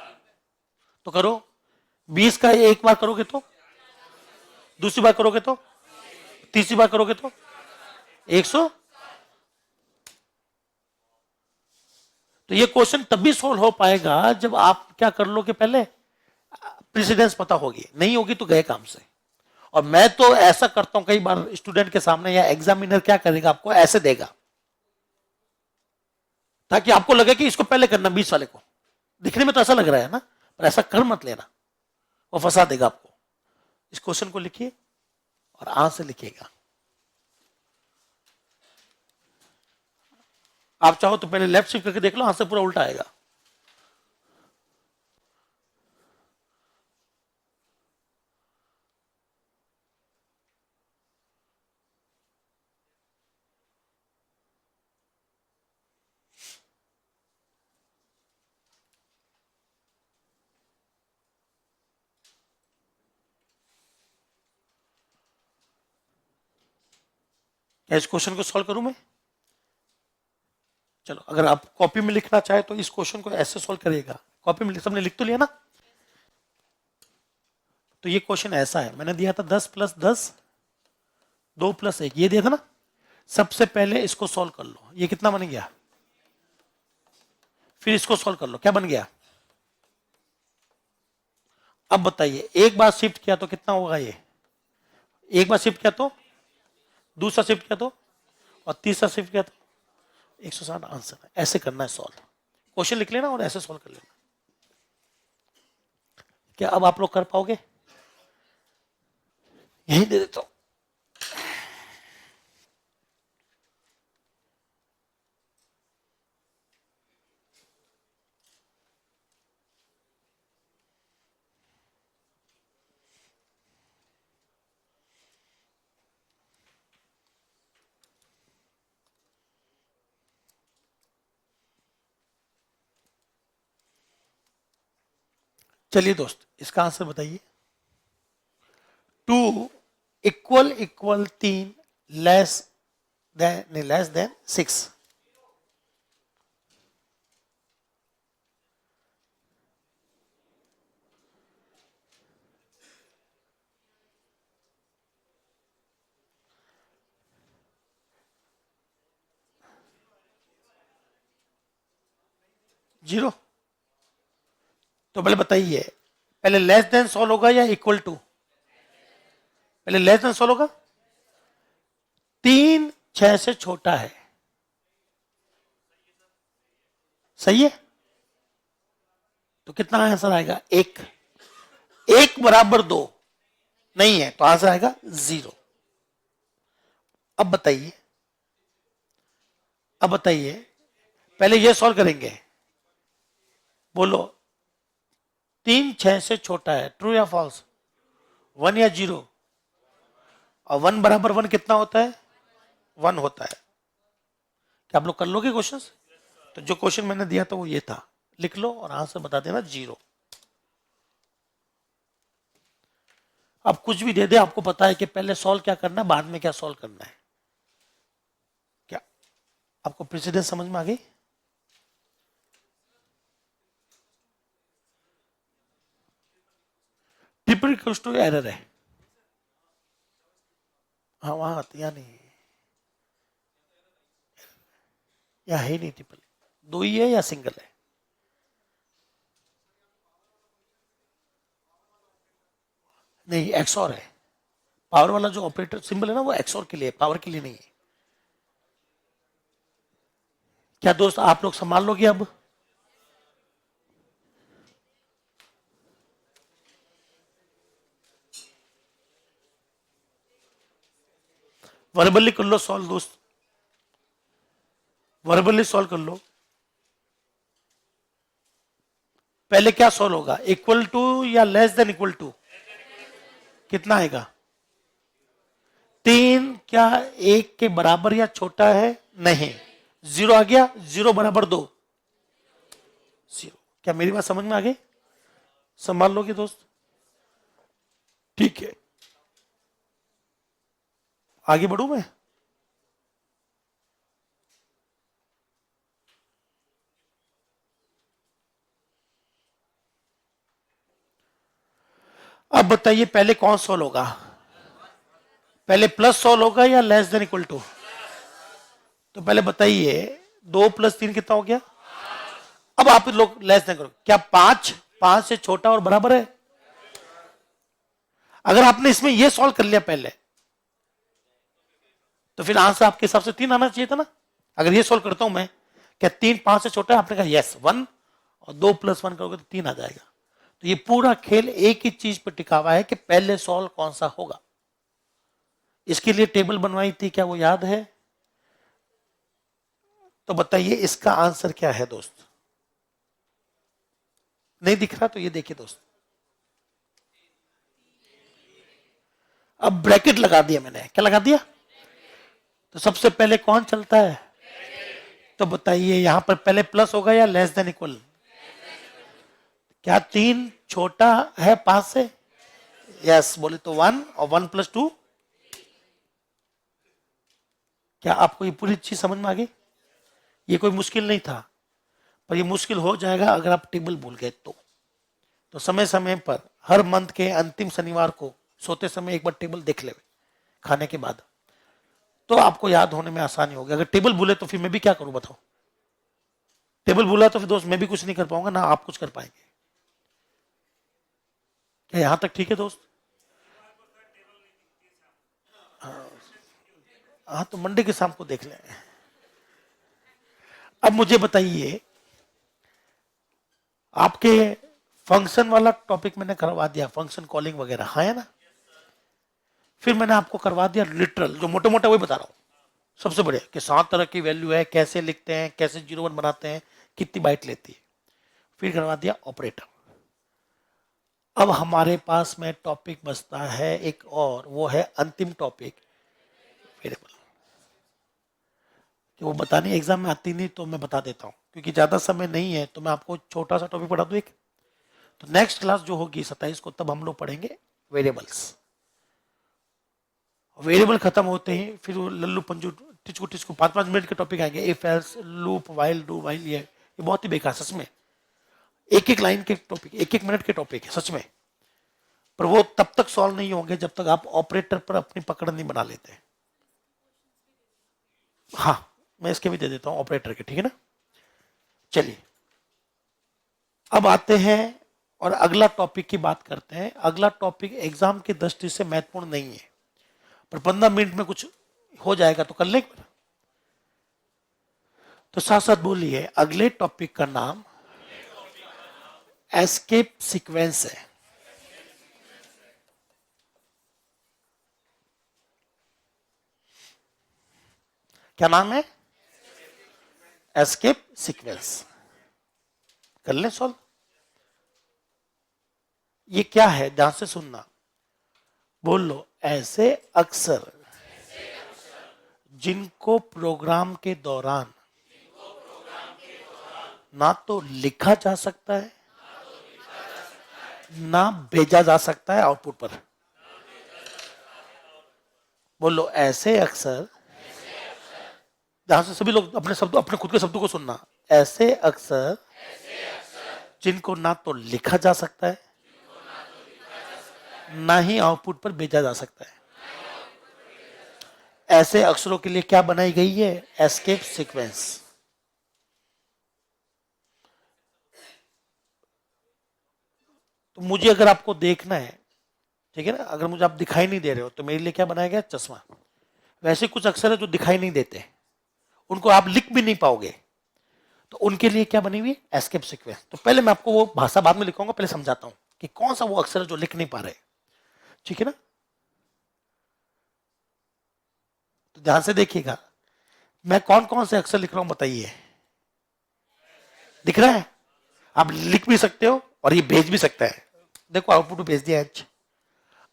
तो करो, 20 का एक बार करोगे तो, दूसरी बार करोगे तो, तीसरी बार करोगे तो 100। तो ये क्वेश्चन तभी सोल्व हो पाएगा जब आप क्या कर लोगे, पहले प्रेसिडेंस पता होगी, नहीं होगी तो गए काम से। और मैं तो ऐसा करता हूं कई बार स्टूडेंट के सामने, या एग्जामिनर क्या करेगा, आपको ऐसे देगा ताकि आपको लगे कि इसको पहले करना 20 वाले को। दिखने में तो ऐसा लग रहा है ना, पर ऐसा कर मत लेना, वो फंसा देगा आपको। इस क्वेश्चन को लिखिए और आ से लिखिएगा। आप चाहो तो पहले लेफ्ट शिफ्ट करके देख लो, आ से पूरा उल्टा आएगा। क्या इस क्वेश्चन को सॉल्व करूं मैं? चलो, अगर आप कॉपी में लिखना चाहे तो इस क्वेश्चन को ऐसे सॉल्व करिएगा। कॉपी में सबने लिख तो लिया ना? तो ये क्वेश्चन ऐसा है, मैंने दिया था 10 प्लस 10 2 प्लस 1, ये दिया था ना। सबसे पहले इसको सॉल्व कर लो, ये कितना बन गया? फिर इसको सॉल्व कर लो, क्या बन गया? अब बताइए एक बार शिफ्ट किया तो कितना होगा? ये एक बार शिफ्ट किया तो, दूसरा शिफ्ट किया तो, और तीसरा शिफ्ट किया तो 160 आंसर है। ऐसे करना है सॉल्व। क्वेश्चन लिख लेना और ऐसे सॉल्व कर लेना। क्या अब आप लोग कर पाओगे? यही दे देता हूं। चलिए दोस्त, इसका आंसर बताइए। 2 equal equal 3 less than 6। Zero. तो पहले बताइए, पहले लेस देन सॉल्व होगा या इक्वल टू? पहले लेस देन सॉल्व होगा। 3 6 से छोटा है, सही है? तो कितना आंसर आएगा? 1। 1 बराबर 2 नहीं है, तो आंसर आएगा 0। अब बताइए, अब बताइए, पहले ये सॉल्व करेंगे। बोलो, 3 6 से छोटा है, ट्रू या फॉल्स? 1 या 0? और 1 बराबर 1 कितना होता है? 1 होता है। क्या आप लोग कर लोगे क्वेश्चंस? तो जो क्वेश्चन मैंने दिया था वो ये था, लिख लो और आंसर बता देना 0। अब कुछ भी दे दे, आपको पता है कि पहले सॉल्व क्या करना है, बाद में क्या सॉल्व करना है। क्या आपको प्रेसिडेंस समझ में आ गई? ट्रिपल इक्वल्स टू एरर है। हाँ वहां या नहीं, या है नहीं ट्रिपल, दो ही है या सिंगल है? नहीं एक्सऑर है। पावर वाला जो ऑपरेटर सिंबल है ना, वो एक्सऑर के लिए, पावर के लिए नहीं है। क्या दोस्त आप लोग संभाल लोगे अब? वर्बली कर लो सॉल्व दोस्त, वर्बली सॉल्व कर लो। पहले क्या सॉल्व होगा, इक्वल टू या लेस देन इक्वल टू? कितना आएगा? 3 क्या 1 के बराबर या छोटा है? नहीं। 0 आ गया, 0 बराबर 2, 0। क्या मेरी बात समझ में आ गई? संभाल लोगे दोस्त? ठीक है, आगे बढ़ू मैं? अब बताइए पहले कौन सॉल्व होगा? पहले प्लस सॉल्व होगा या लेस देन इक्वल टू? तो पहले बताइए 2 + 3 कितना हो गया? अब आप लोग लेस देन करो, क्या 5 से छोटा और बराबर है? अगर आपने इसमें ये सॉल्व कर लिया पहले, तो फिर आंसर आपके हिसाब से 3 आना चाहिए था ना। अगर ये सॉल्व करता हूं मैं, क्या 3 5 से छोटा है? आपने कहा यस 1, और 2 + 1 करोगे तो 3 आ जाएगा। तो ये पूरा खेल एक ही चीज पर टिका हुआ है कि पहले सॉल्व कौन सा होगा। इसके लिए टेबल बनवाई थी, क्या वो याद है? तो बताइए इसका आंसर क्या है दोस्त? नहीं दिख रहा तो ये देखिए दोस्त, अब ब्रैकेट लगा दिया मैंने। क्या लगा दिया? तो सबसे पहले कौन चलता है? तो बताइए यहां पर पहले प्लस होगा या लेस देन इक्वल? क्या 3 छोटा है 5 से? यस बोले तो 1, और 1 + 2। क्या आपको ये पूरी चीज समझ में आ गई? ये कोई मुश्किल नहीं था, पर ये मुश्किल हो जाएगा अगर आप टेबल भूल गए तो समय समय पर हर मंथ के अंतिम शनिवार को सोते समय एक बार टेबल देख ले खाने के बाद, तो आपको याद होने में आसानी होगी। अगर टेबल भूले तो फिर मैं भी क्या करूं बताओ? टेबल भूला तो फिर दोस्त मैं भी कुछ नहीं कर पाऊंगा, ना आप कुछ कर पाएंगे। क्या यहां तक ठीक है दोस्त? हाँ तो मंडे के शाम को देख लें। अब मुझे बताइए, आपके फंक्शन वाला टॉपिक मैंने करवा दिया, फंक्शन कॉलिंग वगैरह, हाँ है ना? फिर मैंने आपको करवा दिया लिटरल, जो मोटे मोटे वही बता रहा हूं, सबसे बढ़िया कि 7 तरह की वैल्यू है, कैसे लिखते हैं, कैसे 0 1 बनाते हैं, कितनी बाइट लेती है। फिर करवा दिया ऑपरेटर। अब हमारे पास में टॉपिक बचता है एक और, वो है अंतिम टॉपिक वेरिएबल। कि वो बतानी एग्जाम में आती नहीं तो मैं बता देता हूँ, क्योंकि ज्यादा समय नहीं है तो मैं आपको छोटा सा टॉपिक पढ़ा दूं एक। तो नेक्स्ट क्लास जो होगी 27 को, तब हम लोग पढ़ेंगे वेरिएबल्स। वेरिएबल खत्म होते ही फिर वो लल्लू पंजू टिचकू टिचकू 5 5 मिनट के टॉपिक आएंगे, if else loop while do while. ये बहुत ही बेकार सच में, एक एक लाइन के टॉपिक, एक एक मिनट के टॉपिक है सच में, पर वो तब तक सॉल्व नहीं होंगे जब तक आप ऑपरेटर पर अपनी पकड़ नहीं बना लेते। हाँ मैं इसके भी दे देता हूं ऑपरेटर के, ठीक है ना। चलिए अब आते हैं और अगला टॉपिक की बात करते हैं। अगला टॉपिक एग्जाम की दृष्टि से महत्वपूर्ण नहीं है, पर 15 मिनट में कुछ हो जाएगा तो कर लें। तो साथ साथ बोलिए, अगले टॉपिक का नाम एस्केप सीक्वेंस है। क्या नाम है? Escape sequence. कर लें सॉल्व। ये क्या है, ध्यान से सुनना, बोल लो, ऐसे अक्सर जिनको प्रोग्राम के दौरान ना तो लिखा जा सकता है ना भेजा जा सकता है आउटपुट पर। बोलो ऐसे अक्षर, ध्यान से सभी लोग अपने शब्दों, अपने खुद के शब्दों को सुनना। ऐसे अक्षर जिनको ना तो लिखा जा सकता है, ना ही आउटपुट पर भेजा जा सकता है। ऐसे अक्षरों के लिए क्या बनाई गई है? Escape sequence. तो मुझे अगर आपको देखना है, ठीक है ना, अगर मुझे आप दिखाई नहीं दे रहे हो तो मेरे लिए क्या बनाया गया? चश्मा। वैसे कुछ अक्षर है जो दिखाई नहीं देते, उनको आप लिख भी नहीं पाओगे, तो उनके लिए क्या बनी हुई? Escape sequence. तो पहले मैं आपको वो भाषा बाद में लिखूंगा, पहले समझाता हूं कि कौन सा वो अक्षर है जो लिख नहीं पा रहे, ठीक है ना। तो ध्यान से देखिएगा, मैं कौन कौन से अक्षर लिख रहा हूं बताइए। दिख रहा है? आप लिख भी सकते हो और ये भेज भी सकता है। देखो आउटपुट भेज दिया आज।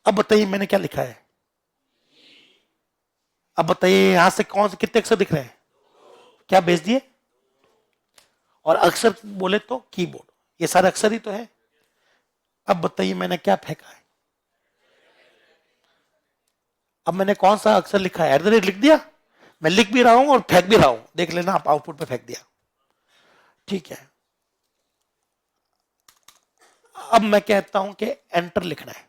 अब बताइए मैंने क्या लिखा है। अब बताइए यहां से कौन से कितने अक्षर दिख रहे हैं? क्या भेज दिए? और अक्षर बोले तो कीबोर्ड, ये सारे अक्षर ही तो है। अब बताइए मैंने क्या फेंका है? अब मैंने कौन सा अक्षर लिखा है? @ लिख दिया। मैं लिख भी रहा हूं और फेंक भी रहा हूं, देख लेना आप आउटपुट पे फेंक दिया, ठीक है। अब मैं कहता हूं कि एंटर लिखना है।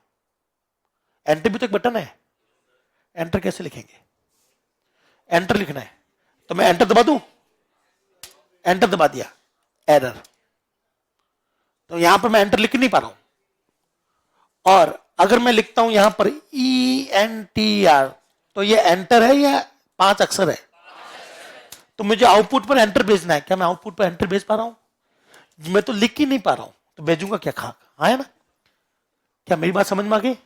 एंटर भी तो एक बटन है। एंटर कैसे लिखेंगे? एंटर लिखना है तो मैं एंटर दबा दूं, एंटर दबा दिया, एरर। तो यहां पर मैं एंटर लिख नहीं पा रहा हूं। और अगर मैं लिखता हूं यहां पर ENTR, तो ये एंटर है या 5 अक्षर है? तो मुझे आउटपुट पर एंटर भेजना है। क्या मैं आउटपुट पर एंटर भेज पा रहा हूं? मैं तो लिख ही नहीं पा रहा हूं, तो भेजूंगा क्या? खाक है ना। क्या मेरी बात समझ में आ गई?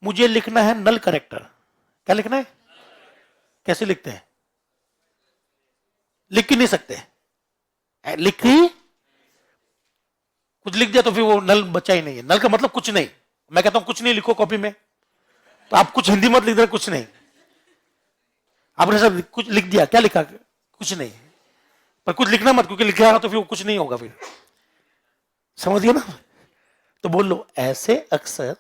मुझे लिखना है नल करेक्टर। क्या लिखना है? कैसे लिखते हैं? लिख ही नहीं सकते। लिख ही कुछ लिख दिया तो फिर वो नल बचा ही नहीं है। नल का मतलब कुछ नहीं। मैं कहता हूं कुछ नहीं लिखो कॉपी में, तो आप कुछ हिंदी मत लिख दे, कुछ नहीं। आपने सब कुछ लिख दिया, क्या लिखा? कुछ नहीं। पर कुछ लिखना मत, क्योंकि लिखा तो फिर वो कुछ नहीं होगा। फिर समझ गया ना। तो बोल लो ऐसे अक्षर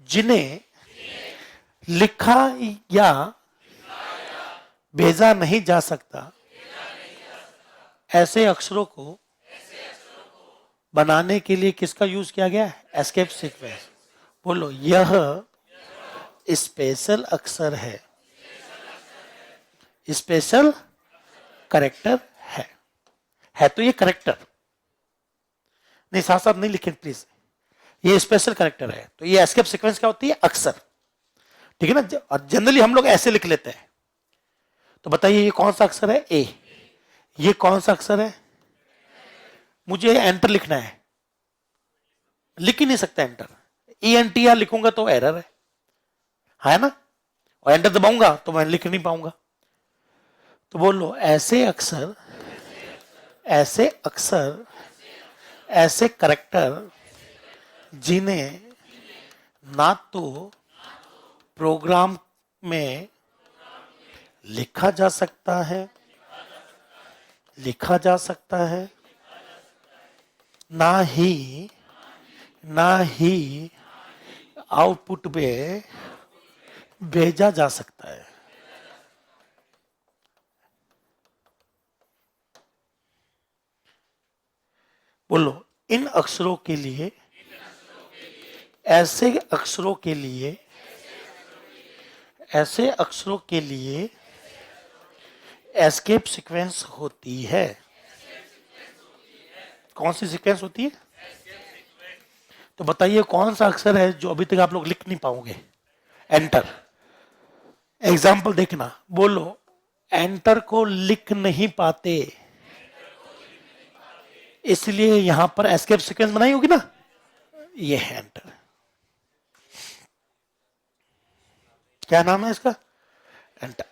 जिन्हें लिखा या भेजा नहीं जा सकता, ऐसे अक्षरों को बनाने के लिए किसका यूज किया गया? Escape sequence. बोलो यह स्पेशल अक्षर है, स्पेशल करेक्टर है तो ये करेक्टर नहीं, साथ साथ नहीं लिखें प्लीज। ये स्पेशल करेक्टर है, तो ये एस्केप सीक्वेंस क्या होती है? अक्षर, ठीक है ना। और जनरली हम लोग ऐसे लिख लेते हैं। तो बताइए ये कौन सा अक्षर है? ए। ये कौन सा अक्षर है? मुझे एंटर लिखना है, लिख ही नहीं सकता एंटर। ENTR लिखूंगा तो एरर है ना। और एंटर दबाऊंगा तो मैं लिख नहीं पाऊंगा। तो बोलो ऐसे अक्षर, ऐसे अक्षर, ऐसे करेक्टर जिन्हें ना तो प्रोग्राम में लिखा जा सकता है, लिखा जा सकता है, ना ही आउटपुट में भेजा जा सकता है। बोलो इन अक्षरों के लिए, ऐसे अक्षरों के लिए, ऐसे अक्षरों के लिए एस्केप सीक्वेंस होती है। कौन सी सीक्वेंस होती है? तो बताइए कौन सा अक्षर है जो अभी तक आप लोग लिख नहीं पाओगे? एंटर। एग्जाम्पल देखना। बोलो एंटर को लिख नहीं पाते, इसलिए यहां पर एस्केप सीक्वेंस बनाई होगी ना। ये है एंटर। क्या नाम है इसका? एंटर।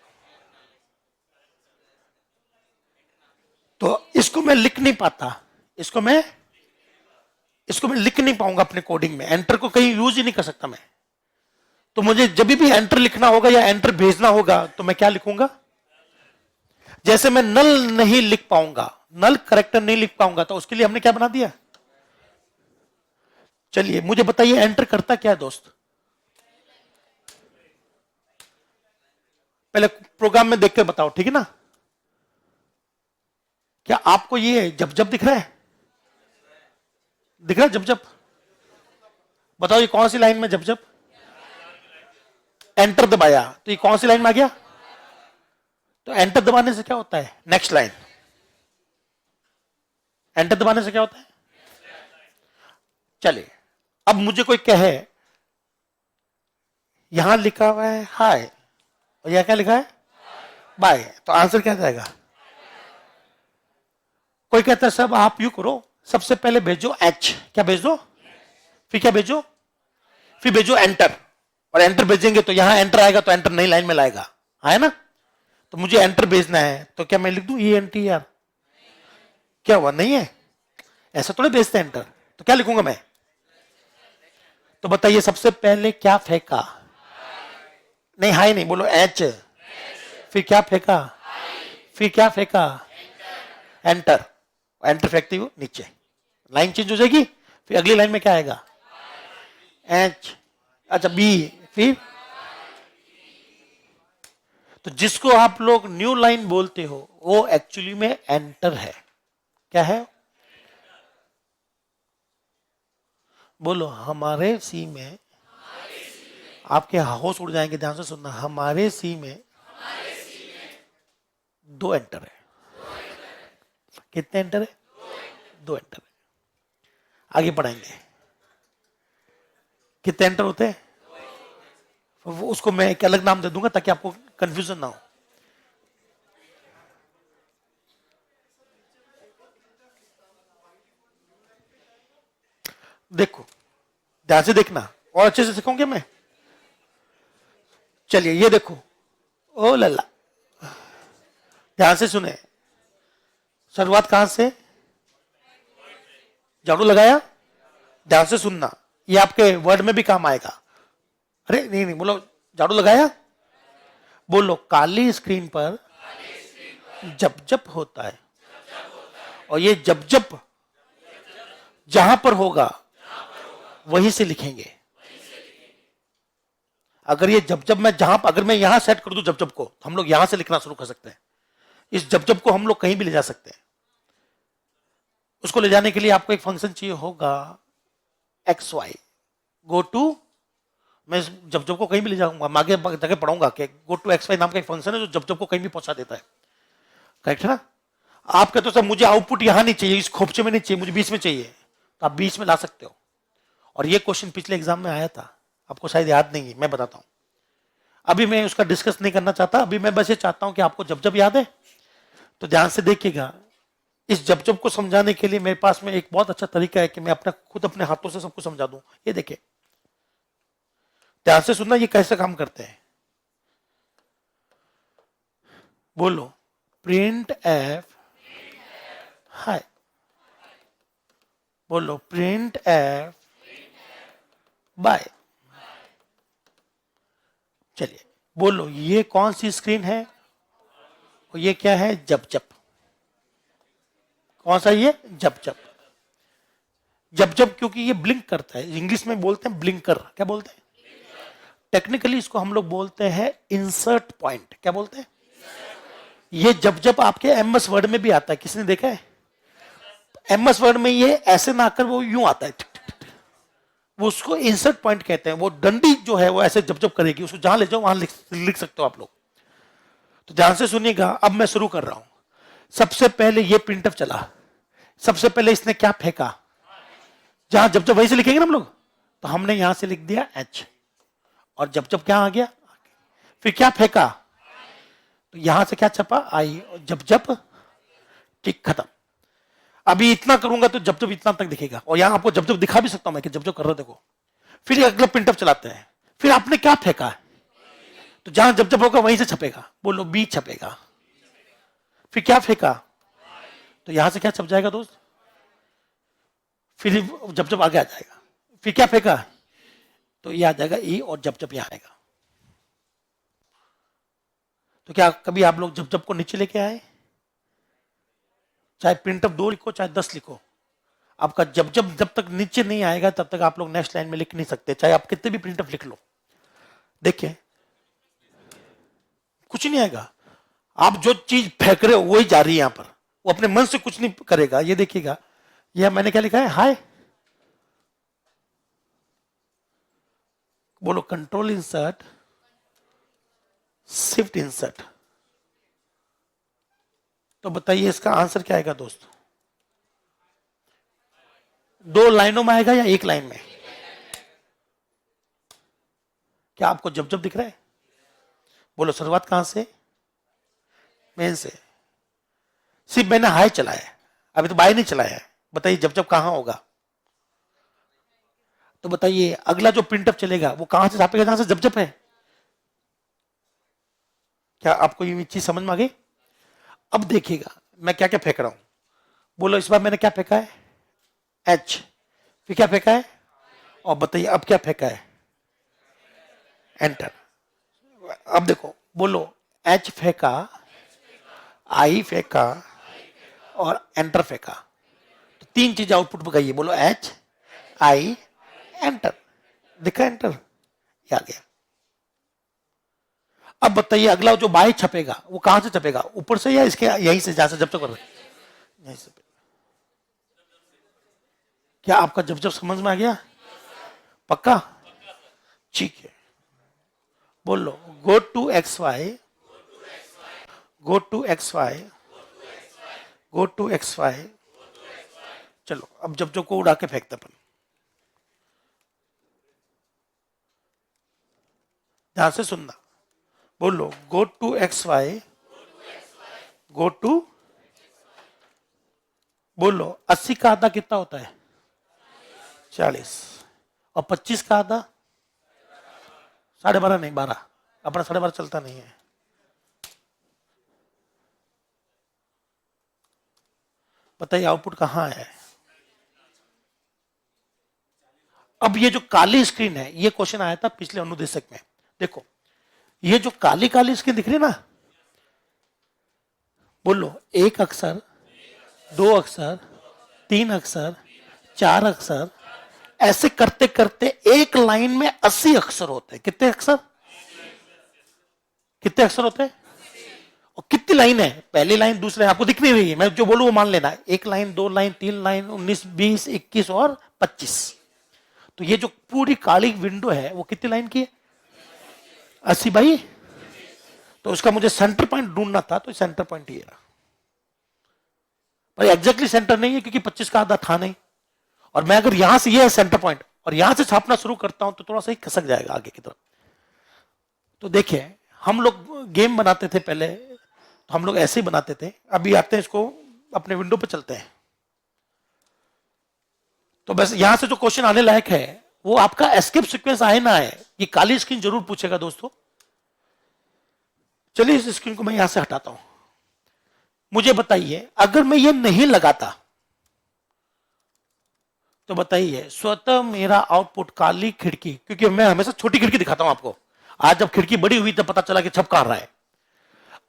तो इसको मैं लिख नहीं पाता, इसको मैं लिख नहीं पाऊंगा अपने कोडिंग में। एंटर को कहीं यूज ही नहीं कर सकता मैं। तो मुझे जब भी एंटर लिखना होगा या एंटर भेजना होगा तो मैं क्या लिखूंगा? जैसे मैं नल नहीं लिख पाऊंगा, नल करेक्टर नहीं लिख पाऊंगा, तो उसके लिए हमने क्या बना दिया? चलिए मुझे बताइए एंटर करता क्या है दोस्त? पहले प्रोग्राम में देखकर बताओ, ठीक है ना? क्या आपको ये जब जब दिख रहा है? दिख रहा है जब जब? बताओ ये कौन सी लाइन में जब जब? एंटर दबाया तो ये कौन सी लाइन में आ गया? तो एंटर दबाने से क्या होता है? Next line. एंटर दबाने से क्या होता है? चलिए, अब मुझे कोई कहे यहां लिखा हुआ है हाय और यहां क्या लिखा है? बाय, तो आंसर क्या जाएगा? कोई कहता है सब आप यू करो, सबसे पहले भेजो एच, क्या भेज दो? फिर क्या भेजो? फिर भेजो एंटर, और एंटर भेजेंगे तो यहां एंटर आएगा, तो एंटर नई लाइन में लाएगा, है ना? तो मुझे एंटर भेजना है, तो क्या मैं लिख दूं ENTR? क्या हुआ? नहीं है, ऐसा थोड़े भेजते एंटर। तो क्या लिखूंगा मैं? तो बताइए सबसे पहले क्या फेंका? नहीं हाई नहीं, बोलो एच। फिर क्या फेंका? फिर क्या फेंका? एंटर। एंटर फेंकती हूँ नीचे, लाइन चेंज हो जाएगी। फिर अगली लाइन में क्या आएगा? एच, अच्छा बी, फिर तो जिसको आप लोग न्यू लाइन बोलते हो वो एक्चुअली में एंटर है। क्या है? बोलो हमारे सी में, आपके होश उड़ जाएंगे, ध्यान से सुनना, हमारे सी में 2 एंटर है। कितने एंटर है? 2 एंटर है। आगे पढ़ाएंगे कितने एंटर होते हैं, उसको मैं एक अलग नाम दे दूंगा ताकि आपको कंफ्यूजन ना हो। देखो ध्यान से देखना और अच्छे से सीखोगे मैं। चलिए ये देखो, ओ लल्ला, ध्यान से सुने। शुरुआत कहां से? झाड़ू लगाया, ध्यान से सुनना, ये आपके वर्ड में भी काम आएगा। अरे नहीं नहीं, बोलो झाड़ू लगाया। बोलो काली स्क्रीन पर जब जब होता है, और ये जब जब जहां पर होगा वहीं से लिखेंगे। अगर ये जब जब मैं जहां, अगर मैं यहां सेट कर दूं जब जब को, तो हम लोग यहां से लिखना शुरू कर सकते हैं। इस जब जब को हम लोग कहीं भी ले जा सकते हैं। उसको ले जाने के लिए आपको एक फंक्शन चाहिए होगा XY, गो टू, मैं जब जब को कहीं भी ले जाऊंगा, मैं आगे जगह पढ़ाऊंगा कि गो टू XY नाम का एक फंक्शन है जो जब जब को कहीं भी पहुंचा देता है। करेक्ट है ना? आप कहते हो सर मुझे आउटपुट यहां नहीं चाहिए, इस खोपचे में नहीं चाहिए, मुझे बीच में चाहिए, तो आप बीच में ला सकते हो। और ये क्वेश्चन पिछले एग्जाम में आया था, आपको शायद याद नहीं है, मैं बताता हूं। अभी मैं उसका डिस्कस नहीं करना चाहता, अभी मैं बस ये चाहता हूं कि आपको जब जब याद है तो ध्यान से देखिएगा। इस जब जब को समझाने के लिए मेरे पास में एक बहुत अच्छा तरीका है कि मैं अपना खुद अपने हाथों से सबको समझा दूं। ये देखिए, ध्यान से सुनना, ये कैसे काम करते हैं। बोलो प्रिंट एफ हाय, बोलो प्रिंट एफ बाय। चलिए बोलो ये कौन सी स्क्रीन है और ये क्या है? जब जब। कौन सा? ये जब जब। जब जब क्योंकि ये ब्लिंक करता है, इंग्लिश में बोलते हैं ब्लिंकर। क्या बोलते हैं? टेक्निकली इसको हम लोग बोलते हैं इंसर्ट पॉइंट। क्या बोलते हैं? ये जब जब आपके MS वर्ड में भी आता है, किसने देखा है? MS वर्ड में ये ऐसे ना आकर वो यूं आता है, वो उसको इंसर्ट पॉइंट कहते हैं। वो डंडी जो है वो ऐसे जब जब करेगी, उसको जहां ले जाओ वहां लिख सकते हो आप लोग। तो ध्यान से सुनिएगा, अब मैं शुरू कर रहा हूं। सबसे पहले ये प्रिंटफ चला, सबसे पहले इसने क्या फेंका? जहां जब जब वहीं से लिखेंगे ना हम लोग, तो हमने यहां से लिख दिया H, और जब जब क्या आ गया? फिर क्या फेंका? तो यहां से क्या छपा? I, और जब जब, ठीक, खत्म। अभी इतना करूंगा तो जब जब इतना तक दिखेगा, और यहां आपको जब जब दिखा भी सकता हूं मैं कि जब जब कर रहे देखो। फिर अगला प्रिंटअप चलाते हैं, फिर आपने क्या फेंका है? तो जहां जब जब होगा वहीं से छपेगा। बोलो बी छपेगा। फिर क्या फेंका? तो यहां से क्या छप जाएगा दोस्त? फिर जब जब आगे आ जाएगा। फिर क्या फेंका? तो ये आ जाएगा ई, और जब जब यहां आएगा। तो क्या कभी आप लोग जब जब को नीचे लेके आए? चाहे प्रिंटअप 2 लिखो चाहे 10 लिखो, आपका जब जब जब तक नीचे नहीं आएगा तब तक आप लोग नेक्स्ट लाइन में लिख नहीं सकते, चाहे आप कितने भी प्रिंटअप लिख लो। देखिए कुछ नहीं आएगा। आप जो चीज फेंक रहे हो वही जा रही है यहां पर, वो अपने मन से कुछ नहीं करेगा। ये देखिएगा, यह मैंने क्या लिखा है, हाय, बोलो कंट्रोल इंसर्ट, शिफ्ट इंसर्ट। तो बताइए इसका आंसर क्या आएगा दोस्तों? 2 लाइनों में आएगा या 1 लाइन में? क्या आपको जब जब दिख रहा है? बोलो शुरुआत कहां से? मेन से। सिर्फ मैंने हाय चलाया है, अभी तो बाय नहीं चलाया है। बताइए जब जब कहां होगा? तो बताइए अगला जो प्रिंटअप चलेगा वो कहां से छापेगा? जहां से जब जब है। क्या आपको ये चीज समझ में आ गई? अब देखिएगा मैं क्या क्या फेंक रहा हूं। बोलो इस बार मैंने क्या फेंका है? एच। फिर क्या फेंका है? और बताइए अब क्या फेंका है? एंटर। अब देखो, बोलो एच फेंका, आई फेंका और एंटर फेंका। तो 3 चीज आउटपुट में गई। बोलो एच, आई, एंटर। दिखा एंटर? ये आ गया। अब बताइए अगला जो बाय छपेगा वो कहां से छपेगा? ऊपर से या इसके यहीं से, जहां से जब तक कर रहे यहीं से। क्या आपका जब जब समझ में आ गया? पक्का? ठीक है। बोलो go to X Y, go to X Y, go to X Y. चलो अब जब जब को उड़ा के फेंकते अपन। ध्यान से सुनना। बोलो go to X Y, go to. बोलो 80 का आधा कितना होता है? 40। और 25 का आधा? 12.5 नहीं, 12। अपना 12.5 चलता नहीं है। बताइए आउटपुट कहां है? अब ये जो काली स्क्रीन है, ये क्वेश्चन आया था पिछले अनुदेशक में। देखो ये जो काली काली स्क्रीन दिख रही है ना, बोलो 1 अक्षर, 2 अक्षर, 3 अक्षर, 4 अक्षर, ऐसे करते करते एक लाइन में 80 अक्षर होते हैं। कितने अक्षर? कितने अक्षर होते हैं? और कितनी लाइन है? पहली लाइन, दूसरी आपको दिख नहीं रही है, मैं जो बोलूं वो मान लेना। 1 लाइन, 2 लाइन, 3 लाइन, 19, 20, 21 और 25। तो ये जो पूरी काली विंडो है वो कितनी लाइन की है? 80 बाई। तो उसका मुझे सेंटर पॉइंट ढूंढना था, तो सेंटर पॉइंट ये रहा। पर एग्जैक्टली सेंटर नहीं है क्योंकि 25 का आधा था नहीं। और मैं अगर यहां से ये है सेंटर पॉइंट और यहां से छापना शुरू करता हूं तो थोड़ा सा ही खसक जाएगा आगे की तरफ। तो देखिए हम लोग गेम बनाते थे पहले, तो हम लोग ऐसे ही बनाते थे। अभी आते हैं इसको अपने विंडो पे चलते हैं। तो बस यहां से जो क्वेश्चन आने लायक है वो आपका एस्केप सीक्वेंस आए ना आए, ये काली स्क्रीन जरूर पूछेगा दोस्तों। चलिए इस स्क्रीन को मैं यहां से हटाता हूं। मुझे बताइए अगर मैं ये नहीं लगाता तो बताइए स्वतः मेरा आउटपुट काली खिड़की, क्योंकि मैं हमेशा छोटी खिड़की दिखाता हूं आपको। आज जब खिड़की बड़ी हुई तब पता चला कि छप कहां रहा है।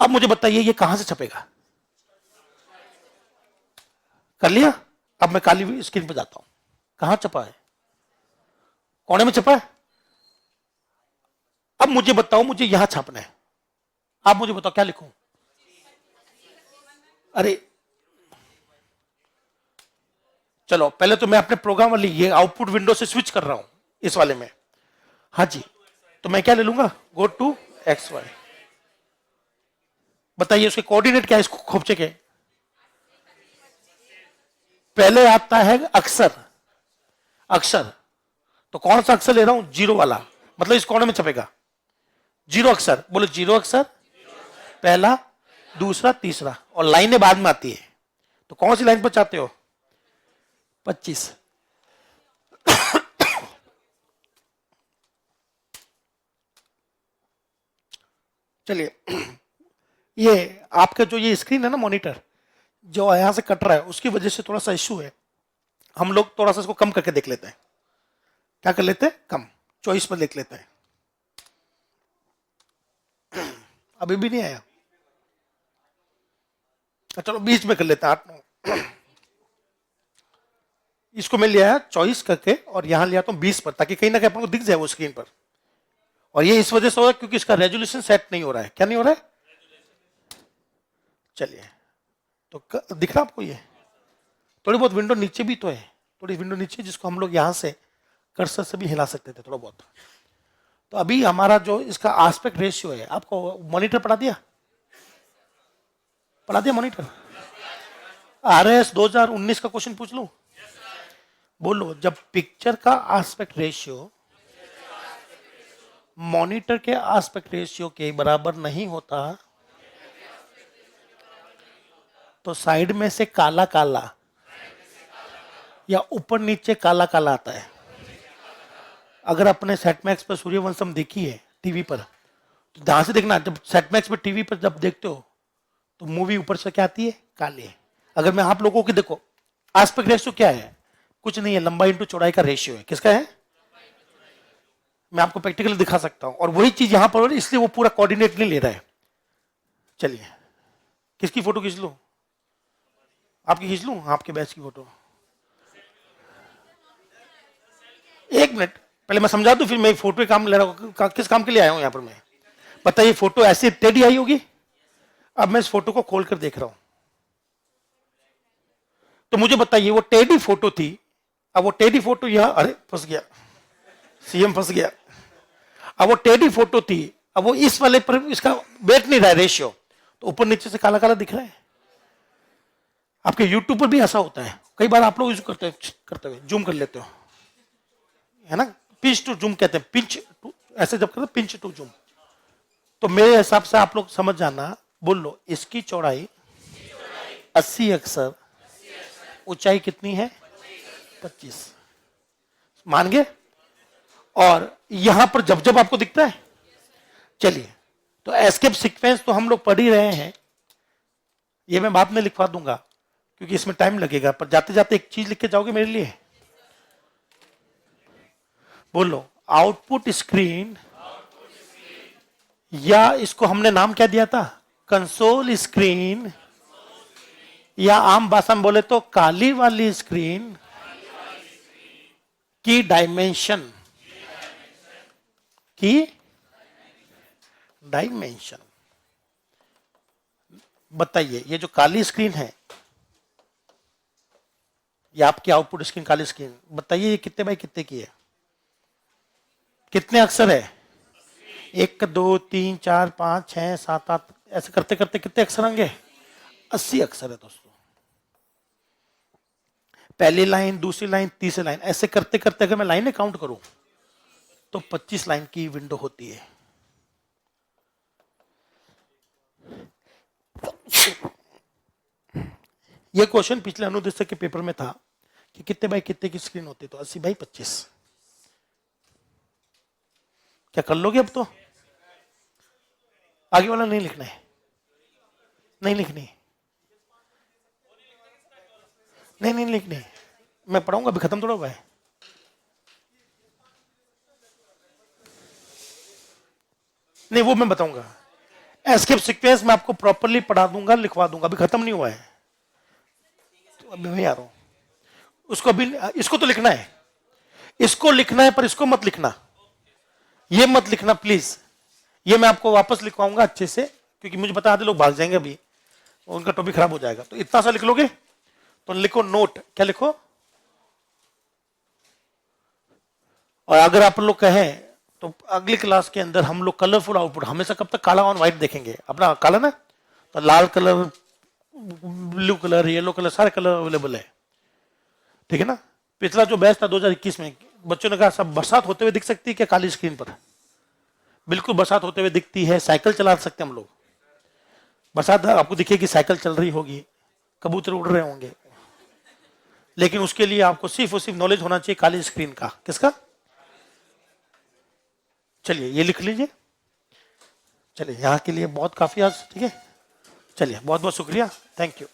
अब मुझे बताइए ये कहां से छपेगा? कर लिया? अब मैं काली स्क्रीन पर जाता हूं। कहां छपा है? कोने में छपा है। अब मुझे बताओ, मुझे यहां छापना है। आप मुझे बताओ क्या लिखूं? अरे चलो पहले तो मैं अपने प्रोग्राम वाली ये आउटपुट विंडो से स्विच कर रहा हूं इस वाले में। हाँ जी, तो मैं क्या ले लूंगा? Go to X Y. बताइए उसके कोऑर्डिनेट क्या है इसको खोपचे के? पहले आता है अक्षर। अक्षर तो कौन सा अक्षर ले रहा हूं? 0 वाला, मतलब इस कोने में छपेगा 0 अक्षर। बोलो 0 अक्षर, पहला, दूसरा, तीसरा, और लाइनें बाद में आती है। तो कौन सी लाइन पर चाहते हो? 25। चलिए ये आपका जो ये स्क्रीन है ना, मॉनिटर जो यहां से कट रहा है, उसकी वजह से थोड़ा सा इश्यू है। हम लोग थोड़ा सा इसको कम करके देख लेते हैं। क्या कर लेते हैं? कम चॉइस पर देख लेते हैं। अभी भी नहीं आया? चलो 20 में कर लेते हैं, 8-9। इसको मैं लिया चॉइस करके और यहां लिया तो 20 पर, ताकि कहीं ना कहीं अपन को दिख जाए वो स्क्रीन पर। और ये इस वजह से हो रहा है क्योंकि इसका रेजोल्यूशन सेट नहीं हो रहा है। क्या नहीं हो रहा है? चलिए, तो दिख रहा आपको? ये थोड़ी बहुत विंडो नीचे भी तो है, थोड़ी विंडो नीचे, जिसको हम लोग यहां से कर्सर से भी हिला सकते थे थोड़ा बहुत। तो अभी हमारा जो इसका आस्पेक्ट रेशियो है, आपको मॉनिटर पढ़ा दिया? पढ़ा दिया मॉनिटर? RS 2019 का क्वेश्चन पूछ लूं? बोलो, जब पिक्चर का आस्पेक्ट रेशियो मॉनिटर के आस्पेक्ट रेशियो के बराबर नहीं होता तो साइड में से काला काला या ऊपर नीचे काला काला आता है। अगर अपने सेटमैक्स पर सूर्यवंशम देखी है टीवी पर, तो ध्यान से देखना, जब सेटमैक्स पर टीवी पर जब देखते हो तो मूवी ऊपर से क्या आती है? काली है। अगर मैं आप लोगों की देखो, आस्पेक्ट रेशियो क्या है? कुछ नहीं है, लंबाई इंटू चौड़ाई का रेशियो है। किसका है? मैं आपको प्रैक्टिकली दिखा सकता हूं, और वही चीज यहां पर, इसलिए वो पूरा कोऑर्डिनेट नहीं ले रहा है। चलिए, किसकी फोटो खींच लूं? आपकी खींच लूं? आपके बैच की फोटो। एक मिनट, पहले मैं समझा दूं, फिर मैं फोटो काम ले रहा हूं। किस काम के लिए आया हूं यहां पर मैं? बताइए, फोटो ऐसी टेढ़ी आई होगी। अब मैं इस फोटो को खोल कर देख रहा हूं, तो मुझे बताइए, वो टेढ़ी फोटो थी, अब वो टेढ़ी फोटो यहां, अरे फंस गया, सीएम फंस गया। अब वो टेढ़ी फोटो थी, अब वो इस वाले पर इसका बैठ नहीं रहा है रेशियो, तो ऊपर नीचे से काला काला दिख रहा है। आपके यूट्यूब पर भी ऐसा होता है, कई बार आप लोग यूज करते हुए जूम कर लेते हो, है ना? पिंच टू जूम कहते हैं, पिंच टू, ऐसे जब करते हैं पिंच टू जूम। तो मेरे हिसाब से आप लोग समझ जाना, बोल लो, इसकी चौड़ाई 80 अक्सर, ऊंचाई कितनी है? 25। मान गए? और यहां पर जब जब आपको दिखता है, चलिए, तो एस्केप सीक्वेंस तो हम लोग पढ़ ही रहे हैं, ये मैं बाद में लिखवा दूंगा क्योंकि इसमें टाइम लगेगा, पर जाते जाते एक चीज लिख के जाओगे मेरे लिए? बोलो, आउटपुट स्क्रीन, या इसको हमने नाम क्या दिया था? कंसोल स्क्रीन, या आम भाषा में बोले तो काली वाली स्क्रीन की डायमेंशन, बताइए, ये जो काली स्क्रीन है, ये आपकी आउटपुट स्क्रीन काली स्क्रीन, बताइए ये कितने बाई कितने की है? कितने अक्षर है? 1 2 3 4 5 6 7 8, ऐसे करते करते कितने अक्षर होंगे? 80 अक्षर है दोस्तों। पहली लाइन, दूसरी लाइन, तीसरी लाइन, ऐसे करते करते अगर मैं लाइनें काउंट करूं तो 25 लाइन की विंडो होती है। यह क्वेश्चन पिछले अनुदेशक के पेपर में था कि कितने बाई कितने की स्क्रीन होती है, तो 80 बाई 25। क्या कर लोगे? अब तो आगे वाला नहीं लिखना है, नहीं लिखनी, नहीं लिखनी, मैं पढ़ाऊंगा, अभी खत्म थोड़ा हुआ है। नहीं, वो मैं बताऊंगा, एस्केप सीक्वेंस मैं आपको प्रॉपर्ली पढ़ा दूंगा, लिखवा दूंगा, अभी खत्म नहीं हुआ है, तो अभी मैं आ रहा हूं उसको भी। इसको तो लिखना है, इसको लिखना है, पर इसको मत लिखना, ये मत लिखना प्लीज, ये मैं आपको वापस लिखवाऊंगा अच्छे से, क्योंकि मुझे पता आधे लोग भाग जाएंगे अभी, उनका टॉपिक खराब हो जाएगा। तो इतना सा लिख लोगे, तो लिखो नोट, क्या लिखो? और अगर आप लोग कहें तो अगली क्लास के अंदर हम लोग कलरफुल आउटपुट, हमेशा कब तक काला और व्हाइट देखेंगे? अपना काला ना, तो लाल colour, blue colour, yellow colour, सारे कलर अवेलेबल है, ठीक है ना? पिछला जो बैच था 2021 में, बच्चों ने कहा सब बरसात होते हुए दिख सकती है क्या काली स्क्रीन पर? बिल्कुल बरसात होते हुए दिखती है, साइकिल चला सकते हम लोग, बरसात आपको दिखेगी, साइकिल चल रही होगी, कबूतर उड़ रहे होंगे, लेकिन उसके लिए आपको सिर्फ और सिर्फ नॉलेज होना चाहिए काली स्क्रीन का। किसका? चलिए, ये लिख लीजिए। चलिए, यहाँ के लिए बहुत काफी आज, ठीक है? चलिए, बहुत बहुत शुक्रिया, थैंक यू।